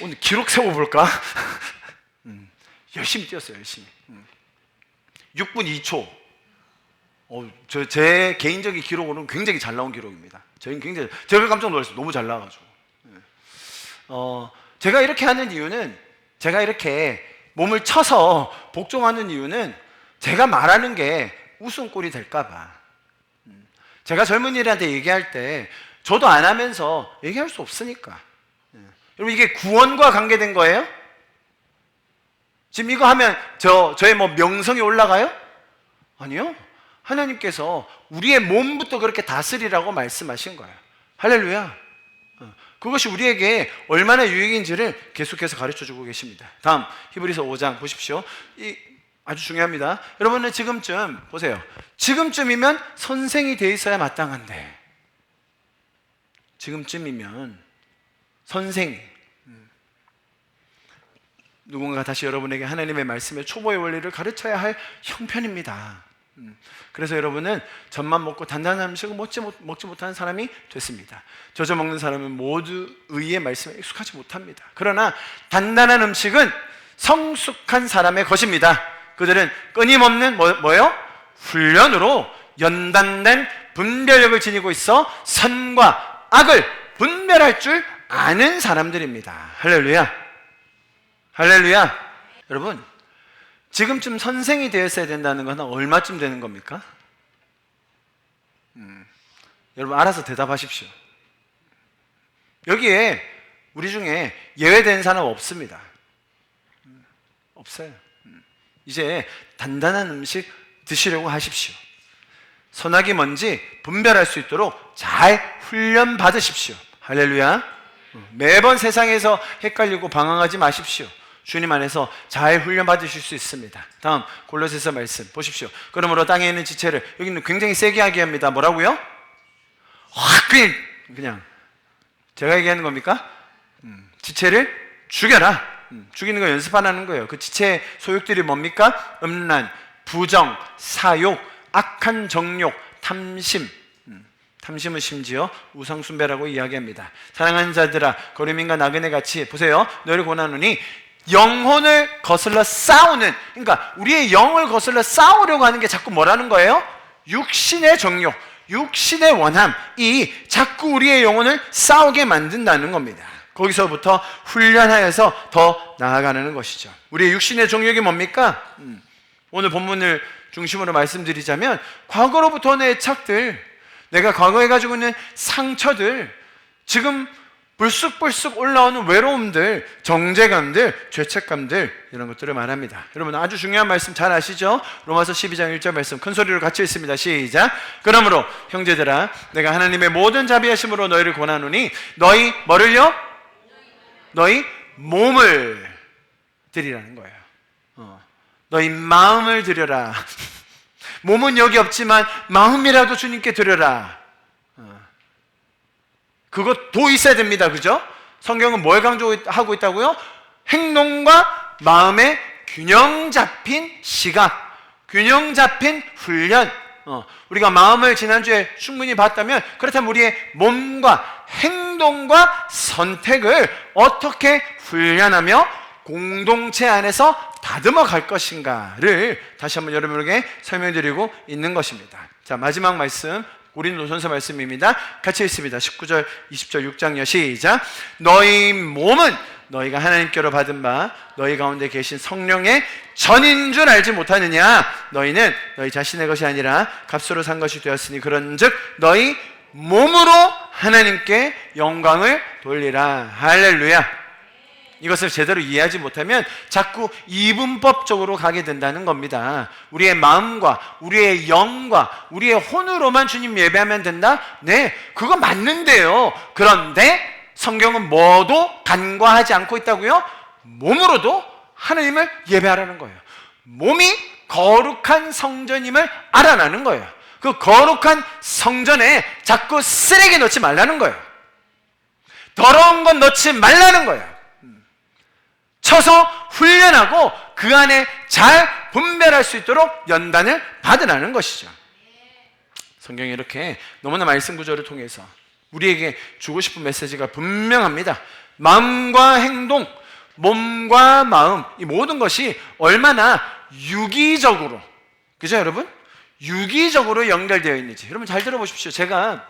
오늘 기록 세워볼까? 열심히 뛰었어요. 열심히. 6분 2초. 제 개인적인 기록으로는 굉장히 잘 나온 기록입니다. 제가 깜짝 놀랐어요. 너무 잘 나와가지고. 제가 이렇게 하는 이유는, 제가 이렇게 몸을 쳐서 복종하는 이유는 제가 말하는 게 웃음꼴이 될까봐. 제가 젊은이들한테 얘기할 때 저도 안 하면서 얘기할 수 없으니까. 여러분, 이게 구원과 관계된 거예요? 지금 이거 하면 저의 뭐 명성이 올라가요? 아니요. 하나님께서 우리의 몸부터 그렇게 다스리라고 말씀하신 거예요. 할렐루야. 그것이 우리에게 얼마나 유익인지를 계속해서 가르쳐주고 계십니다. 다음 히브리서 5장 보십시오. 아주 중요합니다. 여러분은 지금쯤 보세요. 지금쯤이면 선생이 돼 있어야 마땅한데, 지금쯤이면 선생, 누군가 다시 여러분에게 하나님의 말씀의 초보의 원리를 가르쳐야 할 형편입니다. 그래서 여러분은 젖만 먹고 단단한 음식을 먹지 못하는 사람이 됐습니다. 젖어 먹는 사람은 모두 의의 말씀에 익숙하지 못합니다. 그러나 단단한 음식은 성숙한 사람의 것입니다. 그들은 끊임없는 뭐예요? 훈련으로 연단된 분별력을 지니고 있어 선과 악을 분별할 줄 아는 사람들입니다. 할렐루야. 할렐루야. 여러분, 지금쯤 선생이 되었어야 된다는 건 얼마쯤 되는 겁니까? 여러분 알아서 대답하십시오. 여기에 우리 중에 예외된 사람 없습니다. 없어요. 이제 단단한 음식 드시려고 하십시오. 선악이 뭔지 분별할 수 있도록 잘 훈련 받으십시오. 할렐루야. 매번 세상에서 헷갈리고 방황하지 마십시오. 주님 안에서 잘 훈련 받으실 수 있습니다. 다음 골로새서 말씀 보십시오. 그러므로 땅에 있는 지체를, 여기는 굉장히 세게 하게 합니다. 뭐라고요? 확 그냥 제가 얘기하는 겁니까? 지체를 죽여라. 죽이는 거 연습 안 하는 거예요. 그 지체의 소욕들이 뭡니까? 음란, 부정, 사욕, 악한 정욕, 탐심. 탐심은 심지어 우상숭배라고 이야기합니다. 사랑하는 자들아, 거류민과 나그네 같이 보세요. 너희를 권하노니 영혼을 거슬러 싸우는, 그러니까 우리의 영을 거슬러 싸우려고 하는 게 자꾸 뭐라는 거예요? 육신의 정욕, 육신의 원함이 자꾸 우리의 영혼을 싸우게 만든다는 겁니다. 거기서부터 훈련하여서 더 나아가는 것이죠. 우리의 육신의 정욕이 뭡니까? 오늘 본문을 중심으로 말씀드리자면 과거로부터 내 애착들, 내가 과거에 가지고 있는 상처들, 지금 불쑥불쑥 올라오는 외로움들, 정죄감들, 죄책감들, 이런 것들을 말합니다. 여러분 아주 중요한 말씀 잘 아시죠? 로마서 12장 1절 말씀 큰 소리로 같이 읽습니다. 시작. 그러므로 형제들아, 내가 하나님의 모든 자비하심으로 너희를 권하노니 너희 뭐를요? 너희 몸을 드리라는 거예요. 너희 마음을 드려라. 몸은 여기 없지만 마음이라도 주님께 드려라. 그것도 있어야 됩니다. 그죠? 성경은 뭘 강조하고 있다고요? 행동과 마음의 균형 잡힌 시각, 균형 잡힌 훈련. 우리가 마음을 지난주에 충분히 봤다면, 그렇다면 우리의 몸과 행동과 선택을 어떻게 훈련하며 공동체 안에서 다듬어 갈 것인가를 다시 한번 여러분에게 설명드리고 있는 것입니다. 자, 마지막 말씀 고린도전서 말씀입니다. 같이 읽습니다. 19절, 20절, 6장요. 시작. 너희 몸은 너희가 하나님께로 받은 바 너희 가운데 계신 성령의 전인 줄 알지 못하느냐? 너희는 너희 자신의 것이 아니라 값으로 산 것이 되었으니 그런즉 너희 몸으로 하나님께 영광을 돌리라. 할렐루야. 이것을 제대로 이해하지 못하면 자꾸 이분법적으로 가게 된다는 겁니다. 우리의 마음과 우리의 영과 우리의 혼으로만 주님 예배하면 된다? 네, 그거 맞는데요. 그런데 성경은 뭐도 간과하지 않고 있다고요? 몸으로도 하나님을 예배하라는 거예요. 몸이 거룩한 성전임을 알아나는 거예요. 그 거룩한 성전에 자꾸 쓰레기 넣지 말라는 거예요. 더러운 건 넣지 말라는 거예요. 쳐서 훈련하고 그 안에 잘 분별할 수 있도록 연단을 받으라는 것이죠. 성경이 이렇게 너무나 말씀 구조를 통해서 우리에게 주고 싶은 메시지가 분명합니다. 마음과 행동, 몸과 마음, 이 모든 것이 얼마나 유기적으로, 그죠 여러분? 유기적으로 연결되어 있는지 여러분 잘 들어보십시오. 제가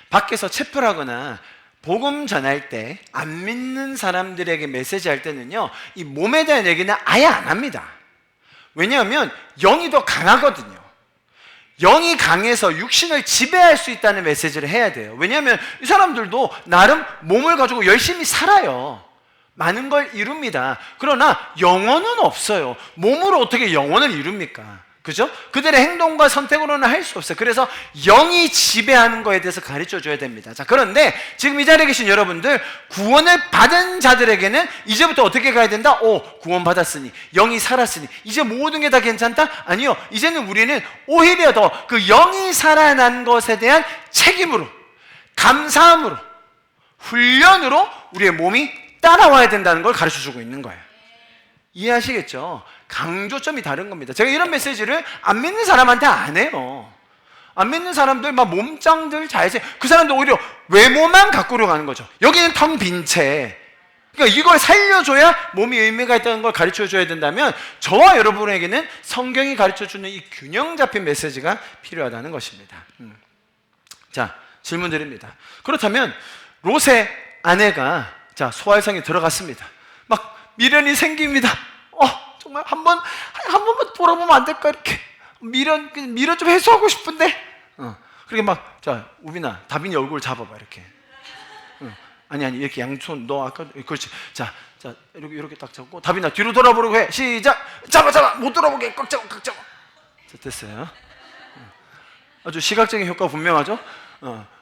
밖에서 채플하거나 복음 전할 때 안 믿는 사람들에게 메시지 할 때는요, 이 몸에 대한 얘기는 아예 안 합니다. 왜냐하면 영이 더 강하거든요. 영이 강해서 육신을 지배할 수 있다는 메시지를 해야 돼요. 왜냐하면 이 사람들도 나름 몸을 가지고 열심히 살아요. 많은 걸 이룹니다. 그러나 영혼은 없어요. 몸으로 어떻게 영혼을 이룹니까? 그죠? 그들의 행동과 선택으로는 할 수 없어요. 그래서 영이 지배하는 거에 대해서 가르쳐 줘야 됩니다. 자, 그런데 지금 이 자리에 계신 여러분들, 구원을 받은 자들에게는 이제부터 어떻게 가야 된다? 구원 받았으니, 영이 살았으니 이제 모든 게 다 괜찮다? 아니요. 이제는 우리는 오히려 더 그 영이 살아난 것에 대한 책임으로, 감사함으로, 훈련으로 우리의 몸이 따라와야 된다는 걸 가르쳐 주고 있는 거예요. 이해하시겠죠? 강조점이 다른 겁니다. 제가 이런 메시지를 안 믿는 사람한테 안 해요. 안 믿는 사람들 막 몸짱들 잘생, 그 사람들 오히려 외모만 가꾸려 가는 거죠. 여기는 텅 빈 채. 그러니까 이걸 살려줘야 몸이 의미가 있다는 걸 가르쳐 줘야 된다면, 저와 여러분에게는 성경이 가르쳐 주는 이 균형 잡힌 메시지가 필요하다는 것입니다. 자, 질문 드립니다. 그렇다면 롯의 아내가 소알성에 들어갔습니다. 막 미련이 생깁니다. 정말 한 번만 돌아보면 안 될까? 이렇게 미련 좀 해소하고 싶은데. 그렇게 막, 우빈아, 다빈이 얼굴 잡아봐, 이렇게. 아니, 이렇게 양손, 너 아까, 그렇지. 이렇게 딱 잡고, 다빈아, 뒤로 돌아보려고 해. 시작! 잡아! 못 돌아보게! 꽉 잡아! 자, 됐어요. 아주 시각적인 효과가 분명하죠?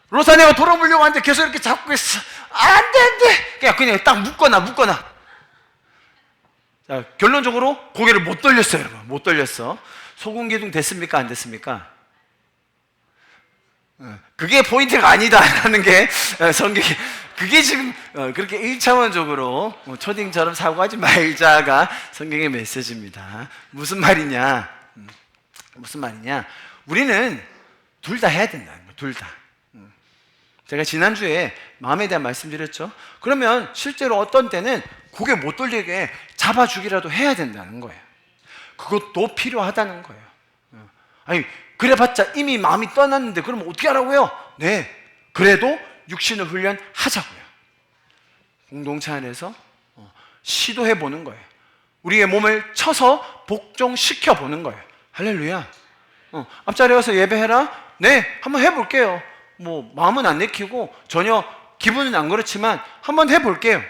로사네가 돌아보려고 하는데 계속 이렇게 잡고 있어. 안 돼! 그냥 딱 묶어놔. 자, 결론적으로 고개를 못 돌렸어요, 여러분. 못 돌렸어. 소금기둥 됐습니까? 안 됐습니까? 그게 포인트가 아니다라는 게 성경이, 그게 지금 그렇게 1차원적으로 초딩처럼 사고하지 말자가 성경의 메시지입니다. 무슨 말이냐? 우리는 둘 다 해야 된다는 거예요. 둘 다. 제가 지난주에 마음에 대한 말씀드렸죠. 그러면 실제로 어떤 때는 고개 못 돌리게 잡아주기라도 해야 된다는 거예요. 그것도 필요하다는 거예요. 아니, 그래봤자 이미 마음이 떠났는데 그러면 어떻게 하라고요? 네, 그래도 육신을 훈련하자고요. 공동체 안에서 시도해보는 거예요. 우리의 몸을 쳐서 복종시켜보는 거예요. 할렐루야. 앞자리에 와서 예배해라? 네, 한번 해볼게요. 마음은 안 내키고 전혀 기분은 안 그렇지만 한번 해볼게요.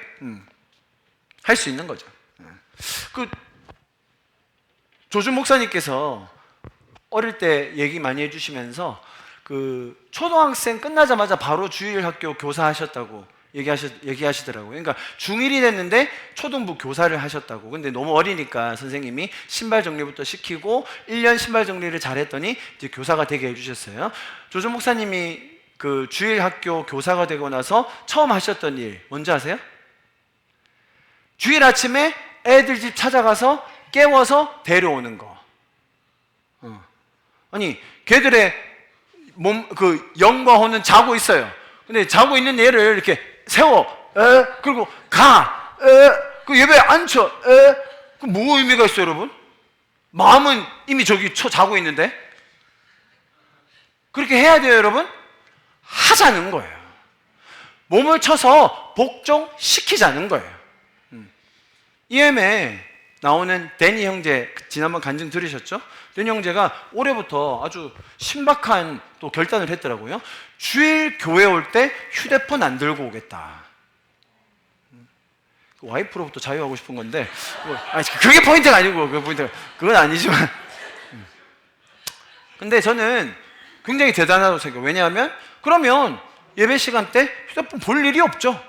할 수 있는 거죠. 조준 목사님께서 어릴 때 얘기 많이 해주시면서 초등학생 끝나자마자 바로 주일학교 교사 하셨다고 얘기하시더라고요. 그러니까 중1이 됐는데 초등부 교사를 하셨다고. 근데 너무 어리니까 선생님이 신발 정리부터 시키고 1년 신발 정리를 잘했더니 이제 교사가 되게 해주셨어요. 조준 목사님이 주일학교 교사가 되고 나서 처음 하셨던 일 뭔지 아세요? 주일 아침에 애들 집 찾아가서 깨워서 데려오는 거. 아니, 걔들의 영과 혼은 자고 있어요. 근데 자고 있는 얘를 이렇게 세워, 그리고 그 예배에 앉혀, 그 뭐 의미가 있어요, 여러분? 마음은 이미 저기 자고 있는데? 그렇게 해야 돼요, 여러분? 하자는 거예요. 몸을 쳐서 복종시키자는 거예요. EM에 나오는 데니 형제, 지난번 간증 들으셨죠? 데니 형제가 올해부터 아주 신박한 또 결단을 했더라고요. 주일 교회 올 때 휴대폰 안 들고 오겠다. 와이프로부터 자유하고 싶은 건데, 그게 포인트가 아니고, 그건 아니지만. 근데 저는 굉장히 대단하다고 생각해요. 왜냐하면, 그러면 예배 시간 때 휴대폰 볼 일이 없죠.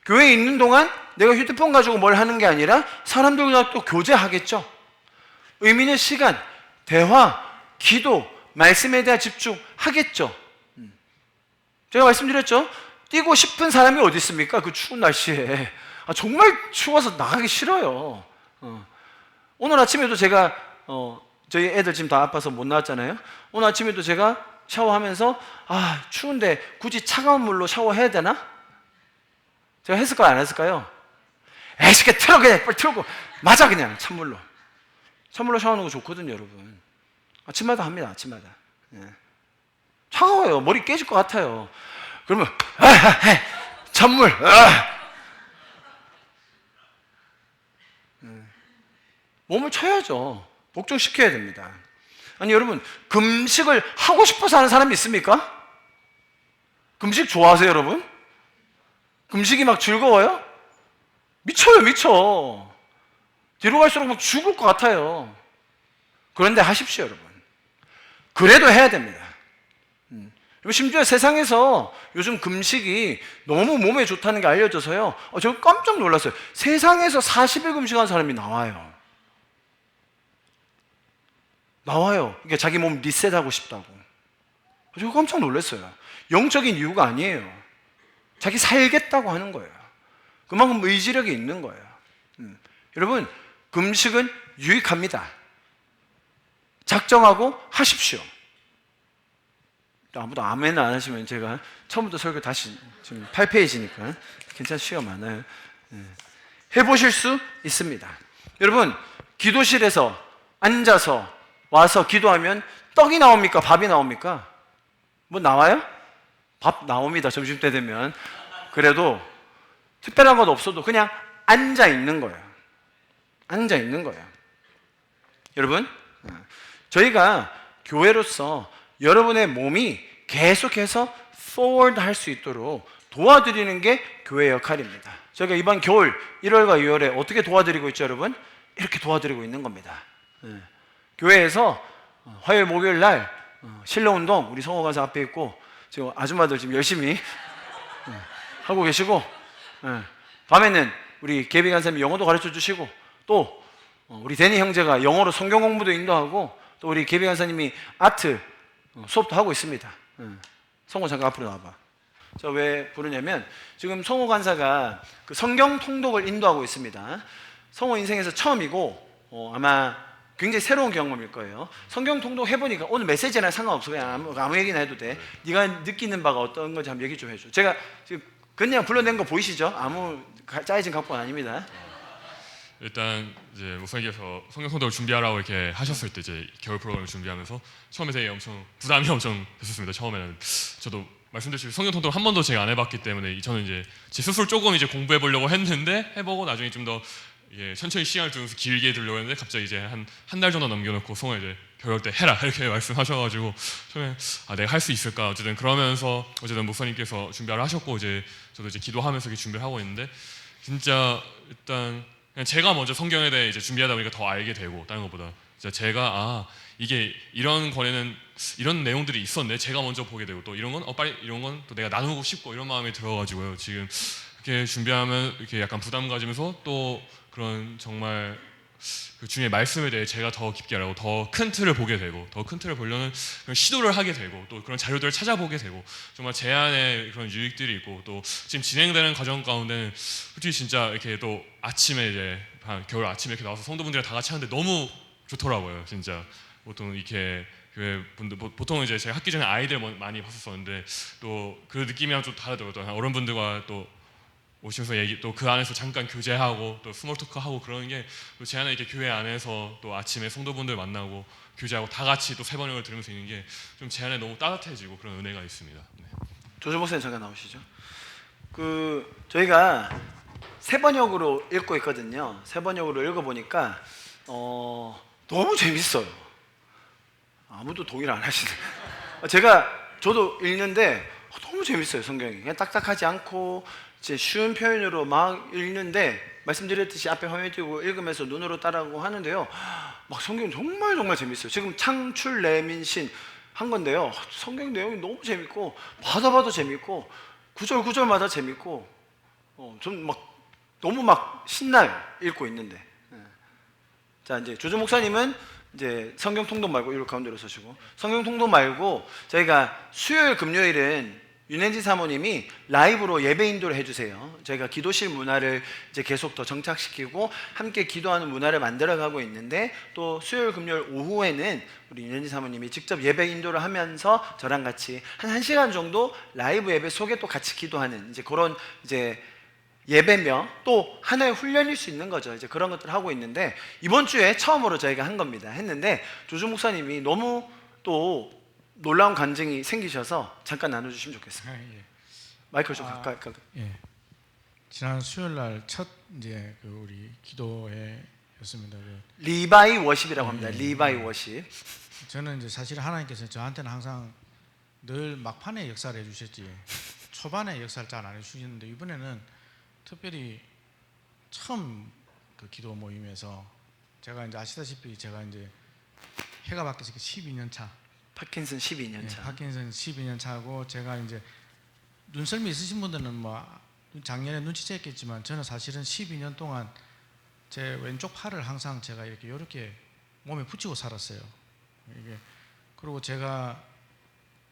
교회에 있는 동안 내가 휴대폰 가지고 뭘 하는 게 아니라 사람들과 또 교제하겠죠. 의미 있는 시간, 대화, 기도, 말씀에 대한 집중하겠죠. 제가 말씀드렸죠. 뛰고 싶은 사람이 어디 있습니까? 그 추운 날씨에. 정말 추워서 나가기 싫어요. 오늘 아침에도 제가 저희 애들 지금 다 아파서 못 나왔잖아요. 오늘 아침에도 제가 샤워하면서 추운데 굳이 차가운 물로 샤워해야 되나? 제가 했을까요? 안 했을까요? 에이, 틀어, 그냥 빨리 틀고 맞아, 그냥 찬물로 샤워하는 거 좋거든요, 여러분. 아침마다 합니다. 아침마다. 차가워요. 머리 깨질 것 같아요. 그러면 찬물. 몸을 쳐야죠. 복종시켜야 됩니다. 아니, 여러분, 금식을 하고 싶어서 하는 사람이 있습니까? 금식 좋아하세요, 여러분? 금식이 막 즐거워요? 미쳐요, 미쳐. 뒤로 갈수록 막 죽을 것 같아요. 그런데 하십시오, 여러분. 그래도 해야 됩니다. 심지어 세상에서 요즘 금식이 너무 몸에 좋다는 게 알려져서요. 저 깜짝 놀랐어요. 세상에서 40일 금식하는 사람이 나와요. 그러니까 자기 몸 리셋하고 싶다고. 저 깜짝 놀랐어요. 영적인 이유가 아니에요. 자기 살겠다고 하는 거예요. 그만큼 의지력이 있는 거예요. 여러분, 금식은 유익합니다. 작정하고 하십시오. 아무도 아멘 안 하시면 제가 처음부터 설교 다시 지금 8페이지니까 괜찮은 시간 많아요. 해보실 수 있습니다. 여러분, 기도실에서 앉아서 와서 기도하면 떡이 나옵니까? 밥이 나옵니까? 뭐 나와요? 밥 나옵니다. 점심때 되면. 그래도 특별한 것 없어도 그냥 앉아 있는 거예요. 앉아 있는 거예요. 여러분, 저희가 교회로서 여러분의 몸이 계속해서 forward 할 수 있도록 도와드리는 게 교회 역할입니다. 저희가 이번 겨울 1월과 2월에 어떻게 도와드리고 있죠, 여러분? 이렇게 도와드리고 있는 겁니다. 교회에서 화요일, 목요일 날 실내운동 우리 성호 간사 앞에 있고 지금 아줌마들 지금 열심히 하고 계시고, 밤에는 우리 개비 간사님이 영어도 가르쳐 주시고, 또 우리 데니 형제가 영어로 성경 공부도 인도하고, 또 우리 개비 간사님이 아트 수업도 하고 있습니다. 성호 잠깐 앞으로 나와봐. 저 왜 부르냐면 지금 성호 간사가 그 성경 통독을 인도하고 있습니다. 성호 인생에서 처음이고 아마 굉장히 새로운 경험일 거예요. 성경 통독 해보니까 오늘 메시지나 상관없어. 그냥 아무 얘기나 해도 돼. 네가 느끼는 바가 어떤 건지 한번 얘기 좀 해줘. 제가 지금 그냥 불러낸 거 보이시죠? 아무 짜여진 각본 아닙니다. 일단 이제 목사님께서 성경 통독을 준비하라고 이렇게 하셨을 때 이제 겨울 프로그램을 준비하면서 처음에 되게 엄청 부담이 엄청 됐었습니다. 처음에는 저도 말씀드렸듯이 성경 통독을 한 번도 제가 안 해봤기 때문에 저는 이제 제 스스로 조금 이제 공부해 보려고 했는데 해보고 나중에 좀 더 천천히 시간을 두면서 길게 들려고 했는데 갑자기 이제 한 달 정도 남겨놓고 성호 이제 겨울 때 해라 이렇게 말씀하셔가지고 처음에 내가 할 수 있을까 어쨌든 그러면서 어쨌든 목사님께서 준비를 하셨고 이제 저도 이제 기도하면서 이렇게 준비를 하고 있는데 진짜 일단 그냥 제가 먼저 성경에 대해 이제 준비하다 보니까 더 알게 되고 다른 것보다 진짜 제가 이게 이런 권에는 이런 내용들이 있었네 제가 먼저 보게 되고 또 이런 건 빨리 이런 건 또 내가 나누고 싶고 이런 마음이 들어가지고요 지금 이렇게 준비하면 이렇게 약간 부담 가지면서 또 그런 정말 그 주님의 말씀에 대해 제가 더 깊게 알고 더 큰 틀을 보게 되고 더 큰 틀을 보려는 그런 시도를 하게 되고 또 그런 자료들을 찾아보게 되고 정말 제 안에 그런 유익들이 있고 또 지금 진행되는 과정 가운데는 솔직히 진짜 이렇게 또 아침에 이제 겨울 아침에 이렇게 나와서 성도분들이랑 다 같이 하는데 너무 좋더라고요 진짜 보통 이렇게 교회 분들 보통 이제 제가 학기 전에 아이들 많이 봤었는데 또 그 느낌이랑 좀 다르더라고요 어른분들과 또 오셔서 얘기 또 그 안에서 잠깐 교제하고 또 스몰 토크 하고 그러는 게 또 제 안에 이렇게 교회 안에서 또 아침에 성도분들 만나고 교제하고 다 같이 또 세 번역을 들으면서 있는 게 좀 제 안에 너무 따뜻해지고 그런 은혜가 있습니다. 네. 조조 목사님 잠깐 나오시죠. 저희가 세 번역으로 읽고 있거든요. 세 번역으로 읽어보니까 너무 재밌어요. 아무도 동의를 안 하시네. 저도 읽는데 너무 재밌어요. 성경이 그냥 딱딱하지 않고 이제 쉬운 표현으로 막 읽는데 말씀드렸듯이 앞에 화면 띄고 읽으면서 눈으로 따라하고 하는데요. 막 성경 정말 정말 재밌어요. 지금 창출 레민신 한 건데요. 성경 내용이 너무 재밌고 봐도 재밌고 구절 구절마다 재밌고 좀 막 너무 막 신나요. 읽고 있는데. 자 이제 조조 목사님은 이제 성경 통독 말고 이렇게 가운데로 서시고 성경 통독 말고 저희가 수요일 금요일은 윤현지 사모님이 라이브로 예배 인도를 해주세요. 저희가 기도실 문화를 이제 계속 더 정착시키고 함께 기도하는 문화를 만들어가고 있는데 또 수요일 금요일 오후에는 우리 윤현지 사모님이 직접 예배 인도를 하면서 저랑 같이 한 1시간 정도 라이브 예배 속에 또 같이 기도하는 이제 그런 이제 예배며 또 하나의 훈련일 수 있는 거죠. 이제 그런 것들을 하고 있는데 이번 주에 처음으로 저희가 한 겁니다. 했는데 조주 목사님이 너무 또 놀라운 간증이 생기셔서 잠깐 나눠주시면 좋겠습니다. 예. 마이크를 좀 가까이. 예. 지난 수요일 날 첫 이제 그 우리 기도회였습니다. 리바이 워십이라고 합니다. 리바이 워십. 저는 이제 사실 하나님께서 저한테는 항상 늘 막판에 역사를 해주셨지 초반에 역사를 잘 안 해주시는데 이번에는 특별히 처음 그 기도 모임에서 제가 이제 아시다시피 제가 이제 폐가 바뀌어서 12년 차. 파킨슨 12년 차. 파킨슨 12년 차고 제가 이제 눈썰미 있으신 분들은 뭐 작년에 눈치챘겠지만 저는 사실은 12년 동안 제 왼쪽 팔을 항상 제가 이렇게 몸에 붙이고 살았어요. 이게 그리고 제가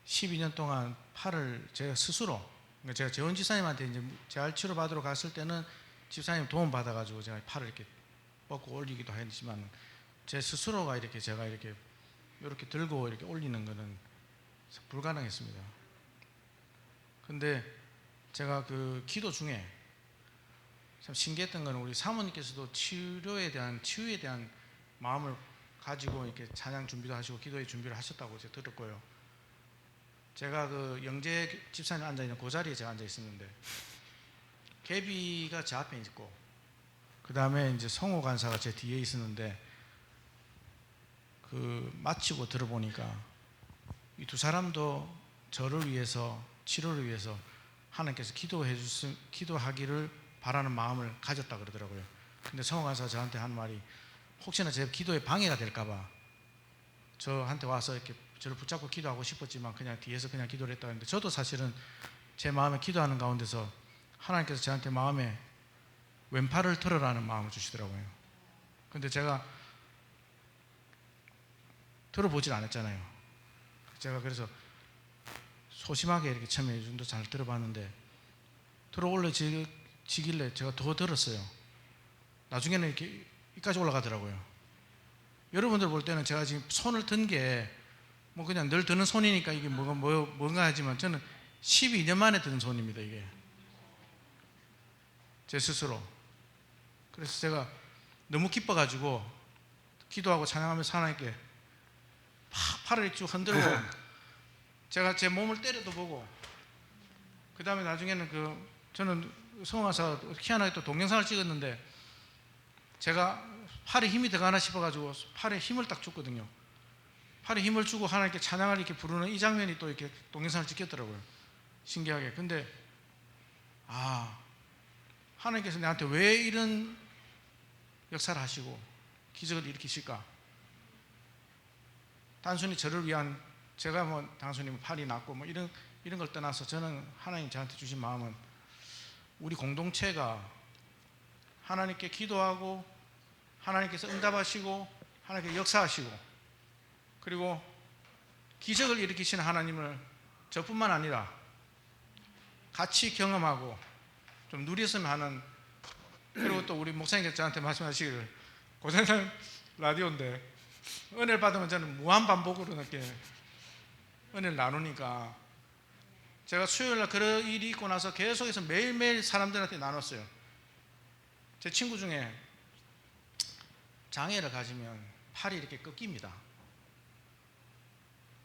12년 동안 팔을 제가 스스로 그러니까 제가 재원 집사님한테 이제 재활 치료 받으러 갔을 때는 집사님 도움 받아가지고 제가 팔을 이렇게 뻗고 올리기도 했지만 제 스스로가 제가 이렇게 들고 이렇게 올리는 거는 불가능했습니다. 근데 제가 그 기도 중에 참 신기했던 거는 우리 사모님께서도 치유에 대한 마음을 가지고 이렇게 찬양 준비도 하시고 기도의 준비를 하셨다고 제가 들었고요. 제가 그 영재 집사님 앉아 있는 그 자리에 제가 앉아 있었는데 개비가 제 앞에 있고 그 다음에 이제 성호 간사가 제 뒤에 있었는데 그 마치고 들어보니까 이 두 사람도 저를 위해서 치료를 위해서 하나님께서 기도하기를 바라는 마음을 가졌다 그러더라고요. 근데 성호 간사가 저한테 한 말이 혹시나 제 기도에 방해가 될까봐 저한테 와서 이렇게 저를 붙잡고 기도하고 싶었지만 그냥 뒤에서 그냥 기도를 했다 했는데 저도 사실은 제 마음에 기도하는 가운데서 하나님께서 저한테 마음에 왼팔을 들어라는 마음을 주시더라고요. 근데 제가 들어보질 않았잖아요. 제가 그래서 소심하게 이렇게 처음에 정도 잘 들어봤는데 들어올려지길래 제가 더 들었어요. 나중에는 이렇게 여기까지 올라가더라고요. 여러분들 볼 때는 제가 지금 손을 든 게 뭐 그냥 늘 드는 손이니까 이게 뭔가 하지만 저는 12년 만에 드는 손입니다. 이게 제 스스로. 그래서 제가 너무 기뻐가지고 기도하고 찬양하면서 하나님께 팔을 이렇게 쭉 흔들고 제가 제 몸을 때려도 보고 그 다음에 나중에는 저는 성화사 희한하게 또 동영상을 찍었는데 제가 팔에 힘이 들어가나 싶어가지고 팔에 힘을 딱 줬거든요. 팔에 힘을 주고 하나님께 찬양을 이렇게 부르는 이 장면이 또 이렇게 동영상을 찍혔더라고요. 신기하게. 근데 하나님께서 나한테 왜 이런 역사를 하시고 기적을 일으키실까? 단순히 저를 위한 제가 뭐 단순히 팔이 낫고 뭐 이런 걸 떠나서 저는 하나님 저한테 주신 마음은 우리 공동체가 하나님께 기도하고 하나님께서 응답하시고 하나님께 역사하시고 그리고 기적을 일으키시는 하나님을 저뿐만 아니라 같이 경험하고 좀 누렸으면 하는 그리고 또 우리 목사님께서 저한테 말씀하시기를 고생산 라디오인데 은혜를 받으면 저는 무한반복으로 이렇게 은혜를 나누니까 제가 수요일날 그런 일이 있고 나서 계속해서 매일매일 사람들한테 나눴어요. 제 친구 중에 장애를 가지면 팔이 이렇게 꺾입니다.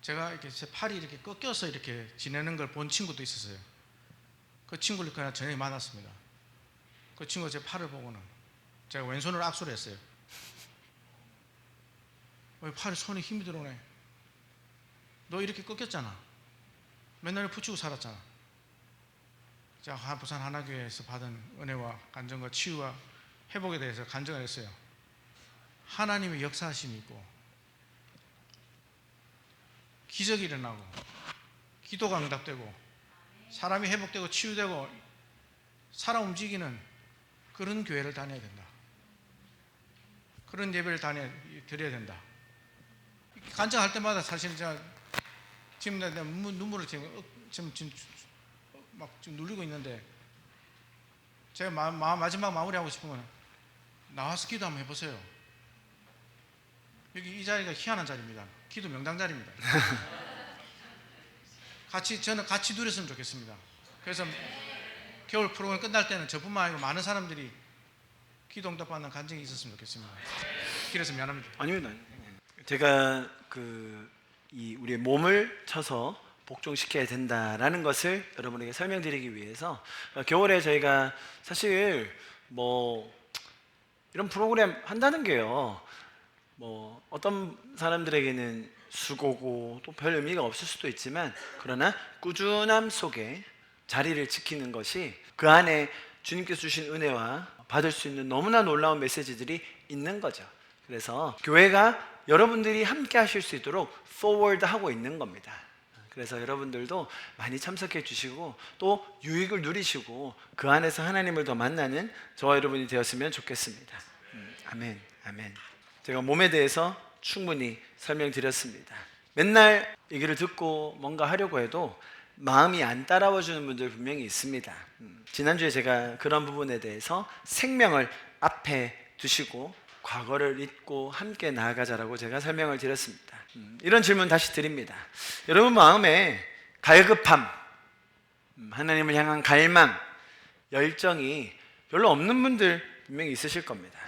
제가 이렇게 제 팔이 이렇게 꺾여서 이렇게 지내는 걸 본 친구도 있었어요. 그 친구를 그냥 저녁에 만났습니다. 그 친구가 제 팔을 보고는 제가 왼손으로 악수를 했어요. 팔에 손에 힘이 들어오네. 너 이렇게 꺾였잖아. 맨날 붙이고 살았잖아. 제가 부산 하나교회에서 받은 은혜와 간증과 치유와 회복에 대해서 간증을 했어요. 하나님의 역사하심이 있고 기적이 일어나고 기도가 응답되고 사람이 회복되고 치유되고 살아 움직이는 그런 교회를 다녀야 된다. 그런 예배를 드려야 된다. 간증할 때마다 사실 제가 지금 내가 눈물을 지금 눌리고 있는데 제가 마지막 마무리하고 싶으면 나와서 기도 한번 해보세요. 여기 이 자리가 희한한 자리입니다. 기도 명당 자리입니다. 저는 같이 누렸으면 좋겠습니다. 그래서 겨울 프로그램 끝날 때는 저뿐만 아니고 많은 사람들이 기도 응답받는 간증이 있었으면 좋겠습니다. 길에서 미안합니다. 아닙니다. 제가 우리의 몸을 쳐서 복종시켜야 된다라는 것을 여러분에게 설명드리기 위해서 겨울에 저희가 사실 뭐 이런 프로그램 한다는 게요. 뭐 어떤 사람들에게는 수고고 또 별 의미가 없을 수도 있지만 그러나 꾸준함 속에 자리를 지키는 것이 그 안에 주님께서 주신 은혜와 받을 수 있는 너무나 놀라운 메시지들이 있는 거죠. 그래서 교회가 여러분들이 함께 하실 수 있도록 forward 하고 있는 겁니다. 그래서 여러분들도 많이 참석해 주시고 또 유익을 누리시고 그 안에서 하나님을 더 만나는 저와 여러분이 되었으면 좋겠습니다. 아멘, 아멘. 제가 몸에 대해서 충분히 설명드렸습니다. 맨날 얘기를 듣고 뭔가 하려고 해도 마음이 안 따라와 주는 분들 분명히 있습니다. 지난주에 제가 그런 부분에 대해서 생명을 앞에 두시고 과거를 잊고 함께 나아가자라고 제가 설명을 드렸습니다. 이런 질문 다시 드립니다. 여러분 마음에 갈급함, 하나님을 향한 갈망, 열정이 별로 없는 분들 분명히 있으실 겁니다.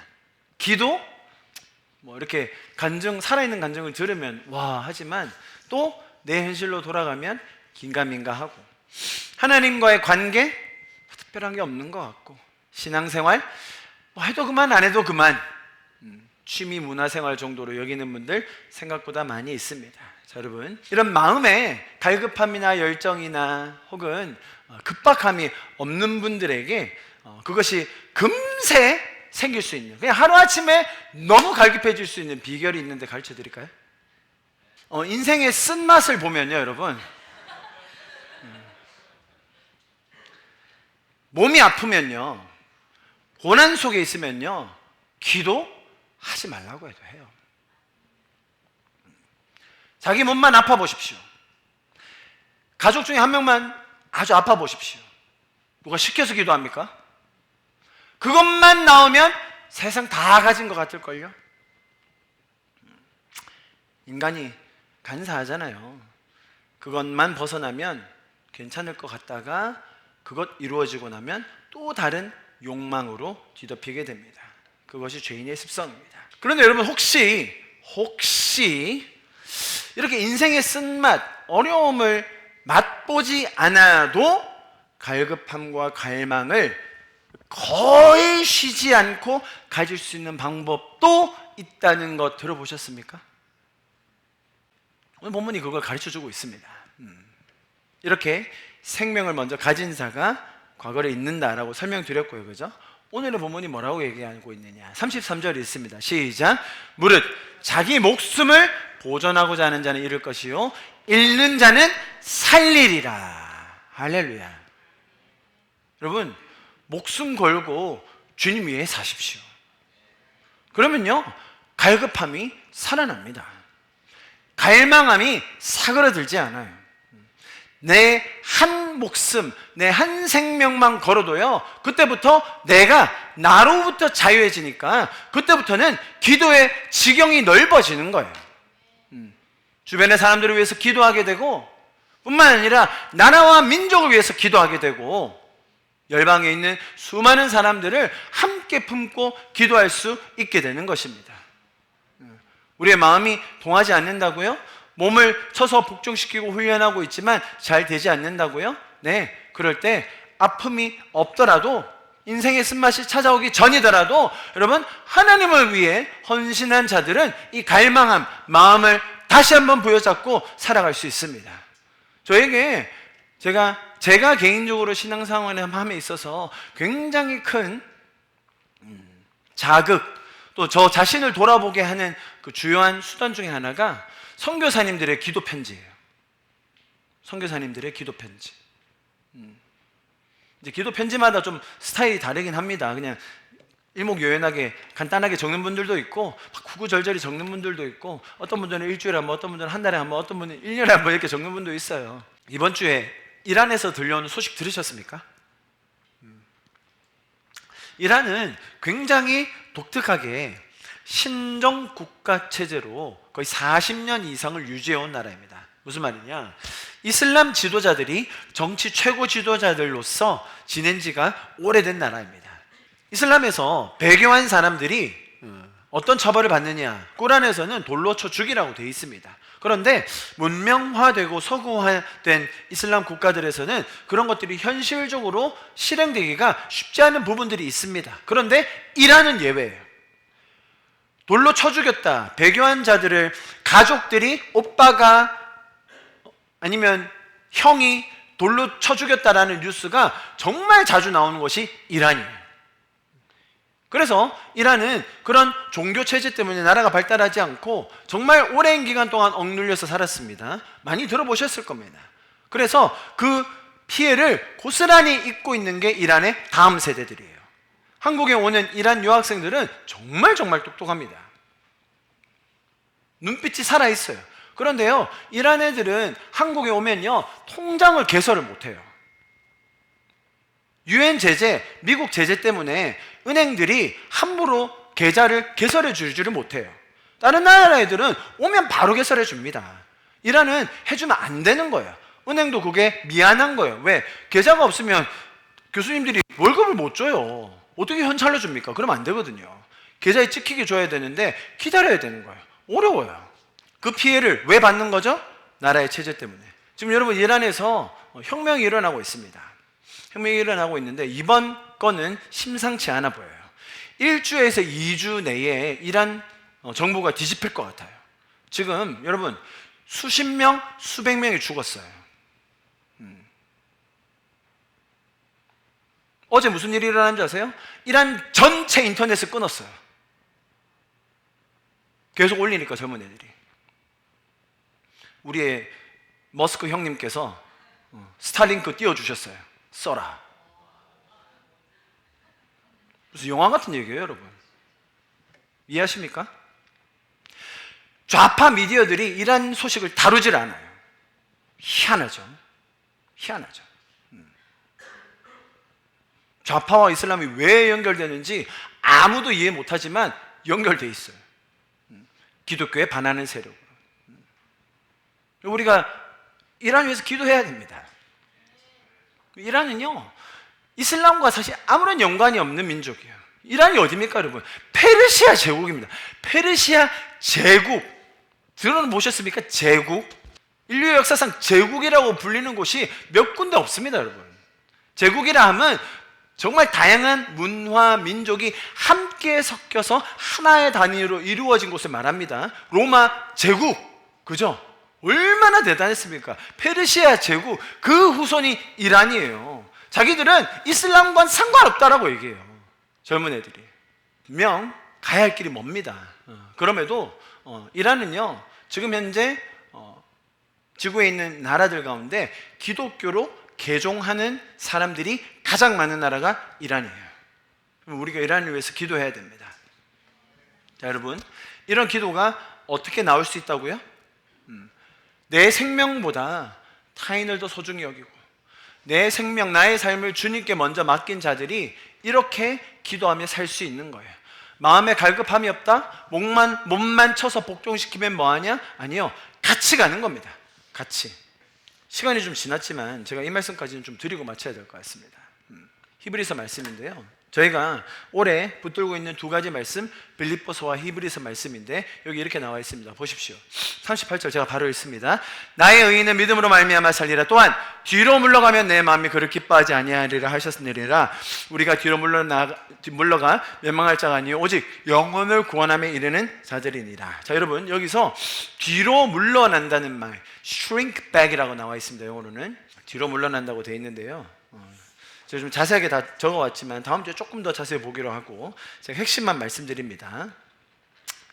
기도? 뭐 이렇게 간증, 살아있는 간증을 들으면 와 하지만 또 내 현실로 돌아가면 긴가민가하고, 하나님과의 관계? 특별한 게 없는 것 같고, 신앙생활? 뭐 해도 그만 안 해도 그만, 취미 문화생활 정도로 여기는 분들 생각보다 많이 있습니다. 자, 여러분 이런 마음에 갈급함이나 열정이나 혹은 급박함이 없는 분들에게 그것이 금세 생길 수 있는, 그냥 하루아침에 너무 갈급해질 수 있는 비결이 있는데 가르쳐 드릴까요? 인생의 쓴맛을 보면요 여러분, 몸이 아프면요, 고난 속에 있으면요, 기도하지 말라고 해도 해요. 자기 몸만 아파 보십시오. 가족 중에 한 명만 아주 아파 보십시오. 누가 시켜서 기도합니까? 그것만 나오면 세상 다 가진 것 같을걸요? 인간이 간사하잖아요. 그것만 벗어나면 괜찮을 것 같다가 그것 이루어지고 나면 또 다른 욕망으로 뒤덮이게 됩니다. 그것이 죄인의 습성입니다. 그런데 여러분 혹시 이렇게 인생의 쓴맛, 어려움을 맛보지 않아도 갈급함과 갈망을 거의 쉬지 않고 가질 수 있는 방법도 있다는 것 들어보셨습니까? 오늘 본문이 그걸 가르쳐주고 있습니다. 이렇게 생명을 먼저 가진 자가 과거를 잊는다라고 설명드렸고요, 그죠? 오늘의 본문이 뭐라고 얘기하고 있느냐? 33절 있습니다. 시작. 무릇 자기 목숨을 보존하고자 하는 자는 잃을 것이요 잃는 자는 살리리라. 할렐루야. 여러분 목숨 걸고 주님 위해 사십시오. 그러면요 갈급함이 살아납니다. 갈망함이 사그러들지 않아요. 내 한 목숨, 내 한 생명만 걸어도요, 그때부터 내가 나로부터 자유해지니까 그때부터는 기도의 지경이 넓어지는 거예요. 주변의 사람들을 위해서 기도하게 되고, 뿐만 아니라 나라와 민족을 위해서 기도하게 되고, 열방에 있는 수많은 사람들을 함께 품고 기도할 수 있게 되는 것입니다. 우리의 마음이 동하지 않는다고요? 몸을 쳐서 복종시키고 훈련하고 있지만 잘 되지 않는다고요? 네, 그럴 때 아픔이 없더라도, 인생의 쓴맛이 찾아오기 전이더라도 여러분 하나님을 위해 헌신한 자들은 이 갈망함, 마음을 다시 한번 부여잡고 살아갈 수 있습니다. 저에게 제가 개인적으로 신앙생활에 있어서 굉장히 큰 자극, 또 저 자신을 돌아보게 하는 그 주요한 수단 중에 하나가 선교사님들의 기도 편지예요. 선교사님들의 기도 편지. 이제 기도 편지마다 좀 스타일이 다르긴 합니다. 그냥 일목요연하게 간단하게 적는 분들도 있고, 막 구구절절히 적는 분들도 있고, 어떤 분들은 일주일에 한 번, 어떤 분들은 한 달에 한 번, 어떤 분은 1년에 한 번 이렇게 적는 분도 있어요. 이번 주에 이란에서 들려오는 소식 들으셨습니까? 이란은 굉장히 독특하게 신정 국가 체제로 거의 40년 이상을 유지해온 나라입니다. 무슨 말이냐? 이슬람 지도자들이 정치 최고 지도자들로서 지낸 지가 오래된 나라입니다. 이슬람에서 배교한 사람들이 어떤 처벌을 받느냐? 꾸란에서는 돌로 쳐 죽이라고 되어 있습니다. 그런데 문명화되고 서구화된 이슬람 국가들에서는 그런 것들이 현실적으로 실행되기가 쉽지 않은 부분들이 있습니다. 그런데 이란은 예외예요. 돌로 쳐 죽였다, 배교한 자들을 가족들이, 오빠가 아니면 형이 돌로 쳐 죽였다라는 뉴스가 정말 자주 나오는 것이 이란이에요. 그래서 이란은 그런 종교 체제 때문에 나라가 발달하지 않고 정말 오랜 기간 동안 억눌려서 살았습니다. 많이 들어보셨을 겁니다. 그래서 그 피해를 고스란히 입고 있는 게 이란의 다음 세대들이에요. 한국에 오는 이란 유학생들은 정말 똑똑합니다. 눈빛이 살아있어요. 그런데요, 이란 애들은 한국에 오면요, 통장을 개설을 못해요. 유엔 제재, 미국 제재 때문에 은행들이 함부로 계좌를 개설해 주지를 못해요. 다른 나라 애들은 오면 바로 개설해 줍니다. 이란은 해주면 안 되는 거예요. 은행도 그게 미안한 거예요. 왜? 계좌가 없으면 교수님들이 월급을 못 줘요. 어떻게 현찰로 줍니까? 그러면 안 되거든요. 계좌에 찍히게 줘야 되는데 기다려야 되는 거예요. 어려워요. 그 피해를 왜 받는 거죠? 나라의 체제 때문에. 지금 여러분, 이란에서 혁명이 일어나고 있습니다. 혁명이 일어나고 있는데 이번 건은 심상치 않아 보여요. 1주에서 2주 내에 이란 정부가 뒤집힐 것 같아요. 지금 여러분, 수십 명, 수백 명이 죽었어요. 어제 무슨 일이 일어난 줄 아세요? 이란 전체 인터넷을 끊었어요. 계속 올리니까 젊은 애들이. 우리의 머스크 형님께서 스타링크 띄워주셨어요. 써라. 무슨 영화 같은 얘기예요, 여러분. 이해하십니까? 좌파 미디어들이 이란 소식을 다루질 않아요. 희한하죠. 희한하죠. 좌파와 이슬람이 왜 연결되는지 아무도 이해 못하지만 연결돼 있어요. 기독교에 반하는 세력으로. 우리가 이란을 위해서 기도해야 됩니다. 이란은요, 이슬람과 사실 아무런 연관이 없는 민족이에요. 이란이 어디입니까, 여러분? 페르시아 제국입니다. 페르시아 제국. 들어보셨습니까? 제국. 인류 역사상 제국이라고 불리는 곳이 몇 군데 없습니다, 여러분. 제국이라 하면 정말 다양한 문화, 민족이 함께 섞여서 하나의 단위로 이루어진 곳을 말합니다. 로마 제국, 그죠? 얼마나 대단했습니까? 페르시아 제국, 그 후손이 이란이에요. 자기들은 이슬람과는 상관없다라고 얘기해요. 젊은 애들이. 분명 가야 할 길이 멉니다. 그럼에도 이란은요, 지금 현재 지구에 있는 나라들 가운데 기독교로 개종하는 사람들이 가장 많은 나라가 이란이에요. 그럼 우리가 이란을 위해서 기도해야 됩니다. 자, 여러분, 이런 기도가 어떻게 나올 수 있다고요? 내 생명보다 타인을 더 소중히 여기고 내 생명, 나의 삶을 주님께 먼저 맡긴 자들이 이렇게 기도하며 살 수 있는 거예요. 마음에 갈급함이 없다? 몸만 쳐서 복종시키면 뭐하냐? 아니요, 같이 가는 겁니다. 같이. 시간이 좀 지났지만 제가 이 말씀까지는 좀 드리고 마쳐야 될 것 같습니다. 히브리서 말씀인데요, 저희가 올해 붙들고 있는 두 가지 말씀, 빌립보서와 히브리서 말씀인데 여기 이렇게 나와 있습니다. 보십시오. 38절 제가 바로 읽습니다. 나의 의인은 믿음으로 말미암아 살리라. 또한 뒤로 물러가면 내 마음이 그를 기뻐하지 아니하리라 하셨느니라. 우리가 뒤로 물러가 멸망할 자가 아니요 오직 영혼을 구원함에 이르는 자들이니라. 자, 여러분, 여기서 뒤로 물러난다는 말, shrink back이라고 나와 있습니다. 영어로는 뒤로 물러난다고 되어 있는데요, 제가 좀 자세하게 다 적어왔지만 다음 주에 조금 더 자세히 보기로 하고 제가 핵심만 말씀드립니다.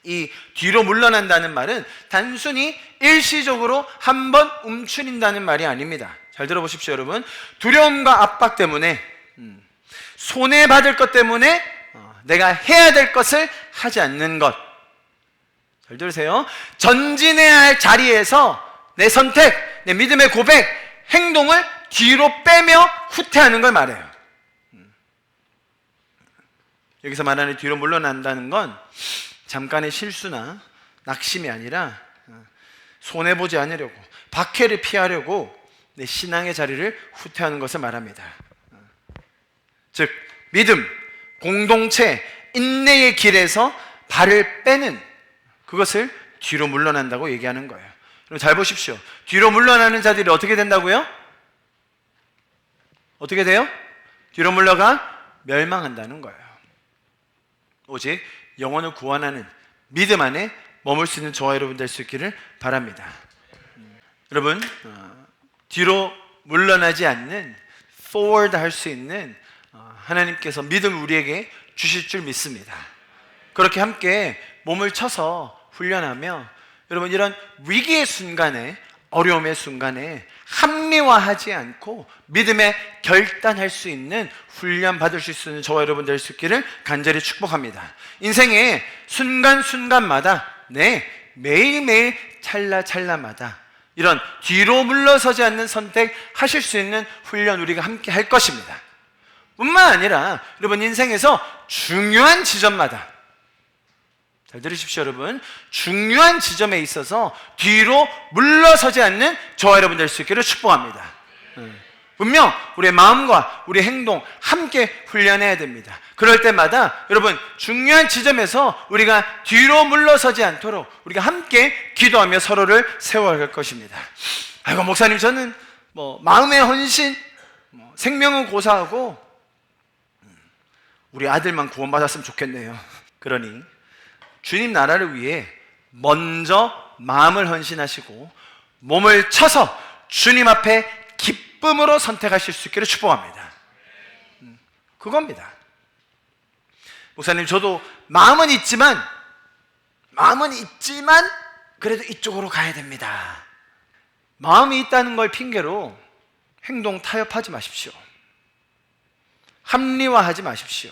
이 뒤로 물러난다는 말은 단순히 일시적으로 한번 움츠린다는 말이 아닙니다. 잘 들어보십시오, 여러분. 두려움과 압박 때문에, 손해받을 것 때문에 내가 해야 될 것을 하지 않는 것. 잘 들으세요. 전진해야 할 자리에서 내 선택, 내 믿음의 고백, 행동을 뒤로 빼며 후퇴하는 걸 말해요. 여기서 말하는 뒤로 물러난다는 건 잠깐의 실수나 낙심이 아니라 손해보지 않으려고, 박해를 피하려고 내 신앙의 자리를 후퇴하는 것을 말합니다. 즉 믿음, 공동체, 인내의 길에서 발을 빼는 그것을 뒤로 물러난다고 얘기하는 거예요. 그럼 잘 보십시오. 뒤로 물러나는 자들이 어떻게 된다고요? 어떻게 돼요? 뒤로 물러가 멸망한다는 거예요. 오직 영혼을 구원하는 믿음 안에 머물 수 있는 저와 여러분 될 수 있기를 바랍니다. 여러분, 뒤로 물러나지 않는 forward 할 수 있는 하나님께서 믿음을 우리에게 주실 줄 믿습니다. 그렇게 함께 몸을 쳐서 훈련하며 여러분 이런 위기의 순간에, 어려움의 순간에 합리화하지 않고 믿음에 결단할 수 있는 훈련 받을 수 있는 저와 여러분 될 수 있기를 간절히 축복합니다. 인생의 순간순간마다 매일매일 찰나찰나마다 이런 뒤로 물러서지 않는 선택하실 수 있는 훈련 우리가 함께 할 것입니다. 뿐만 아니라 여러분 인생에서 중요한 지점마다, 잘 들으십시오 여러분, 중요한 지점에 있어서 뒤로 물러서지 않는 저와 여러분 될 수 있기를 축복합니다. 분명 우리의 마음과 우리의 행동 함께 훈련해야 됩니다. 그럴 때마다 여러분 중요한 지점에서 우리가 뒤로 물러서지 않도록 우리가 함께 기도하며 서로를 세워갈 것입니다. 아이고 목사님 저는 마음의 헌신, 생명은 고사하고 우리 아들만 구원받았으면 좋겠네요. 그러니 주님 나라를 위해 먼저 마음을 헌신하시고 몸을 쳐서 주님 앞에 기쁨으로 선택하실 수 있기를 축복합니다. 그겁니다. 목사님 저도 마음은 있지만 그래도 이쪽으로 가야 됩니다. 마음이 있다는 걸 핑계로 행동 타협하지 마십시오. 합리화하지 마십시오.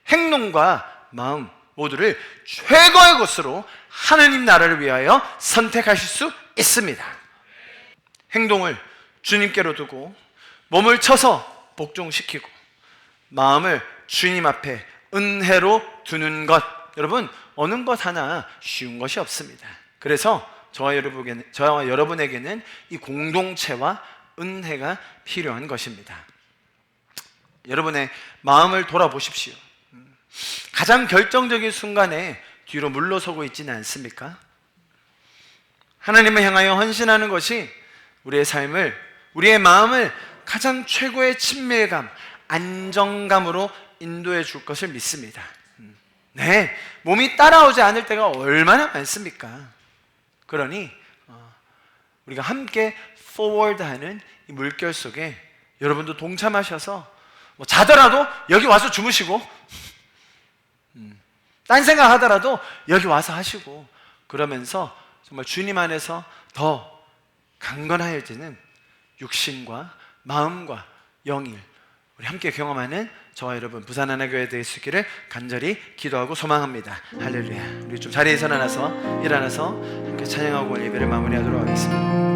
행동과 마음 모두를 최고의 것으로 하나님 나라를 위하여 선택하실 수 있습니다. 행동을 주님께로 두고 몸을 쳐서 복종시키고 마음을 주님 앞에 은혜로 두는 것, 여러분 어느 것 하나 쉬운 것이 없습니다. 그래서 저와 여러분에게는 이 공동체와 은혜가 필요한 것입니다. 여러분의 마음을 돌아보십시오. 가장 결정적인 순간에 뒤로 물러서고 있지는 않습니까? 하나님을 향하여 헌신하는 것이 우리의 삶을, 우리의 마음을 가장 최고의 친밀감, 안정감으로 인도해 줄 것을 믿습니다. 몸이 따라오지 않을 때가 얼마나 많습니까? 그러니 우리가 함께 forward하는 이 물결 속에 여러분도 동참하셔서 자더라도 여기 와서 주무시고 딴 생각하더라도 여기 와서 하시고 그러면서 정말 주님 안에서 더 강건해지는 육신과 마음과 영일 우리 함께 경험하는 저와 여러분 부산 하나교회 될 수 있기를 간절히 기도하고 소망합니다. 할렐루야. 우리 좀 자리에서 일어나서 함께 찬양하고 오늘 예배를 마무리하도록 하겠습니다.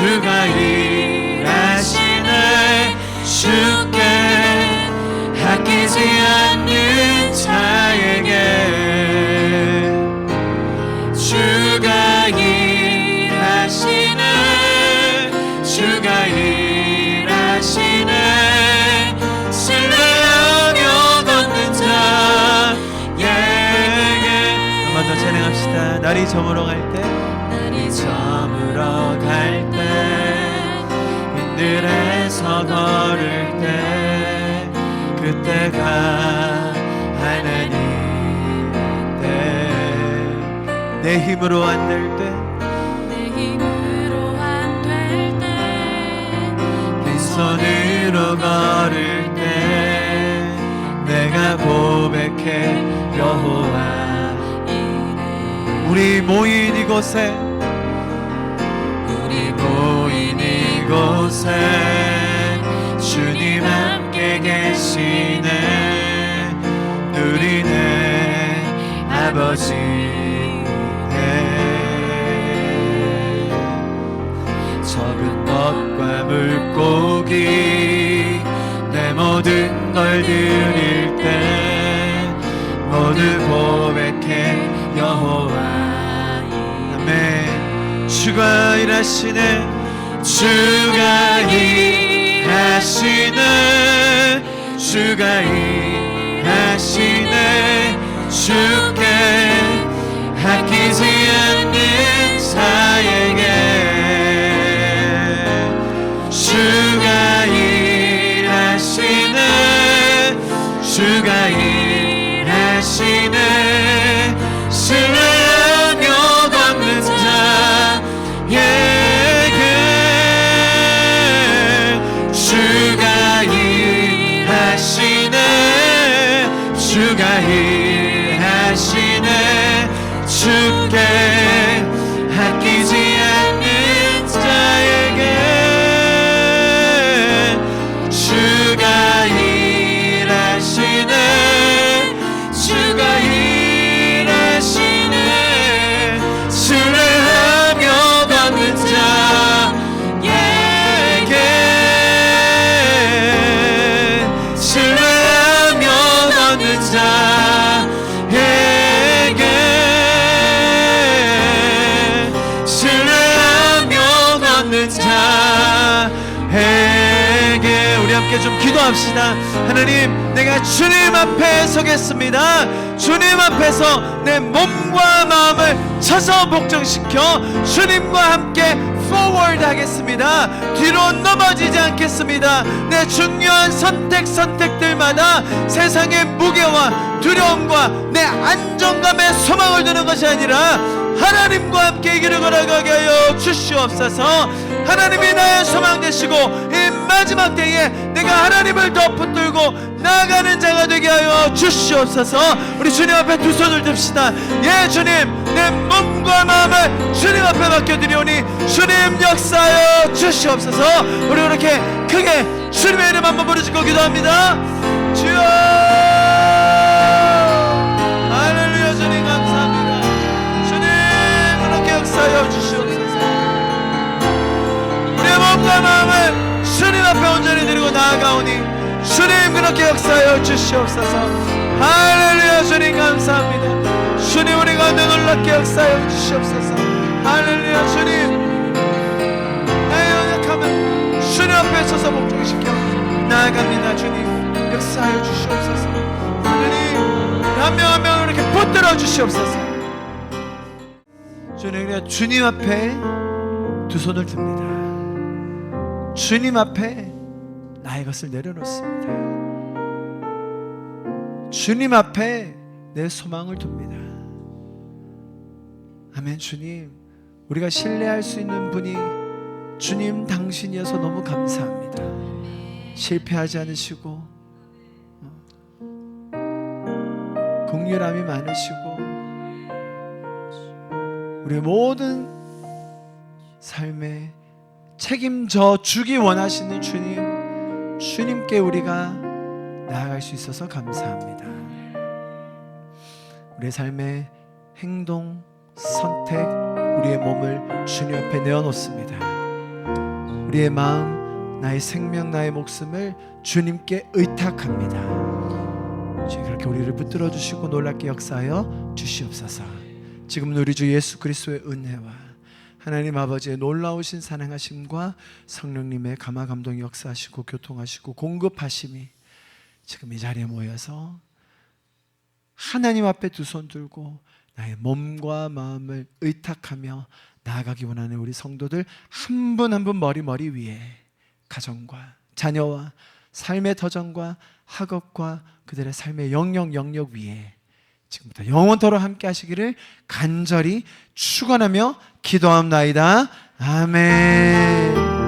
주가 일하시네 주께 아끼지 않는 자에게 주가 일하시네 주가 일하시네 신뢰하며 걷는 자 한번 더 찬양합시다. 날이 저물어 갈 때 날이 저물어 갈 때 빈들에서 걸을 때 그때가 하나님의 때 내 힘으로 안 될 때 내 힘으로 안 될 때 빈손으로 산으로 걸을 때 내가 고백해 여호와 우리 모인 이곳에 우리 모인 이곳에 주님 함께 계시네 누리네 아버지 적은 것과 물고기 내 모든 걸 드릴 때 모두 고백해 여호와 아멘. 주가 일하시네 주가 일하시네 주가 일하시네 주께 아끼지 않는 자에게 주가 일하시네 주가 일하시네 신뢰하며 걷는 자에게 주가 일하시네 주가 일하시네 주께 아끼지 않는 자에게 주가 일하시네 주가 일하시네 신뢰하며 걷는 자에게 신뢰하며 걷는 자에게 신뢰하며 걷는 자에게 우리 함께 좀 기도합시다. 하나님, 내가 주님 앞에 서겠습니다. 주님 앞에서 내 몸과 마음을 쳐서 복종시켜 주님과 함께 forward 하겠습니다. 뒤로 넘어지지 않겠습니다. 내 중요한 선택들마다 세상의 무게와 두려움과 내 안정감에 소망을 두는 것이 아니라 하나님과 함께 이 길을 걸어가게 하여 주시옵소서. 하나님이 나의 소망 되시고 이 마지막 때에 내가 하나님을 더 붙들고 나아가는 자가 되게 하여 주시옵소서. 우리 주님 앞에 두 손을 듭시다. 예, 주님, 내 몸과 마음을 주님 앞에 맡겨드리오니 주님 역사하여 주시옵소서. 우리 그렇게 크게 주님의 이름 한번 부르짖고 기도합니다. 주여, 할렐루야. 주님 감사합니다. 주님 그렇게 역사하여 주시옵소서. 우리의 몸과 마음을 주님 앞에 온전히 드리고 나아가오니 주님 그렇게 역사하여 주시옵소서. 할렐루야. 주님 감사합니다. 주님 우리 가운데 놀랍게 역사하여 주시옵소서. 할렐루야. 주님 나의 연약함을 주님 앞에 서서 복종시켜 나아갑니다. 주님 역사하여 주시옵소서. 하나님 한 명 한 명을 이렇게 붙들어 주시옵소서. 주님, 우리가 주님 앞에 두 손을 듭니다. 주님 앞에 나의 것을 내려놓습니다. 주님 앞에 내 소망을 둡니다. 아멘. 주님, 우리가 신뢰할 수 있는 분이 주님 당신이어서 너무 감사합니다. 실패하지 않으시고 긍휼함이 많으시고 우리의 모든 삶에 책임져 주기 원하시는 주님, 주님께 우리가 나아갈 수 있어서 감사합니다. 우리의 삶의 행동, 선택, 우리의 몸을 주님 앞에 내어놓습니다. 우리의 마음, 나의 생명, 나의 목숨을 주님께 의탁합니다. 주님 그렇게 우리를 붙들어 주시고 놀랍게 역사하여 주시옵소서. 지금 우리 주 예수 그리스도의 은혜와 하나님 아버지의 놀라우신 사랑하심과 성령님의 감화 감동 역사하시고 교통하시고 공급하심이 지금 이 자리에 모여서 하나님 앞에 두 손 들고 나의 몸과 마음을 의탁하며 나아가기 원하는 우리 성도들 한 분 한 분 머리 위에 가정과 자녀와 삶의 터전과 학업과 그들의 삶의 영역 위에 지금부터 영원토록 함께 하시기를 간절히 축원하며 기도합나이다. 아멘.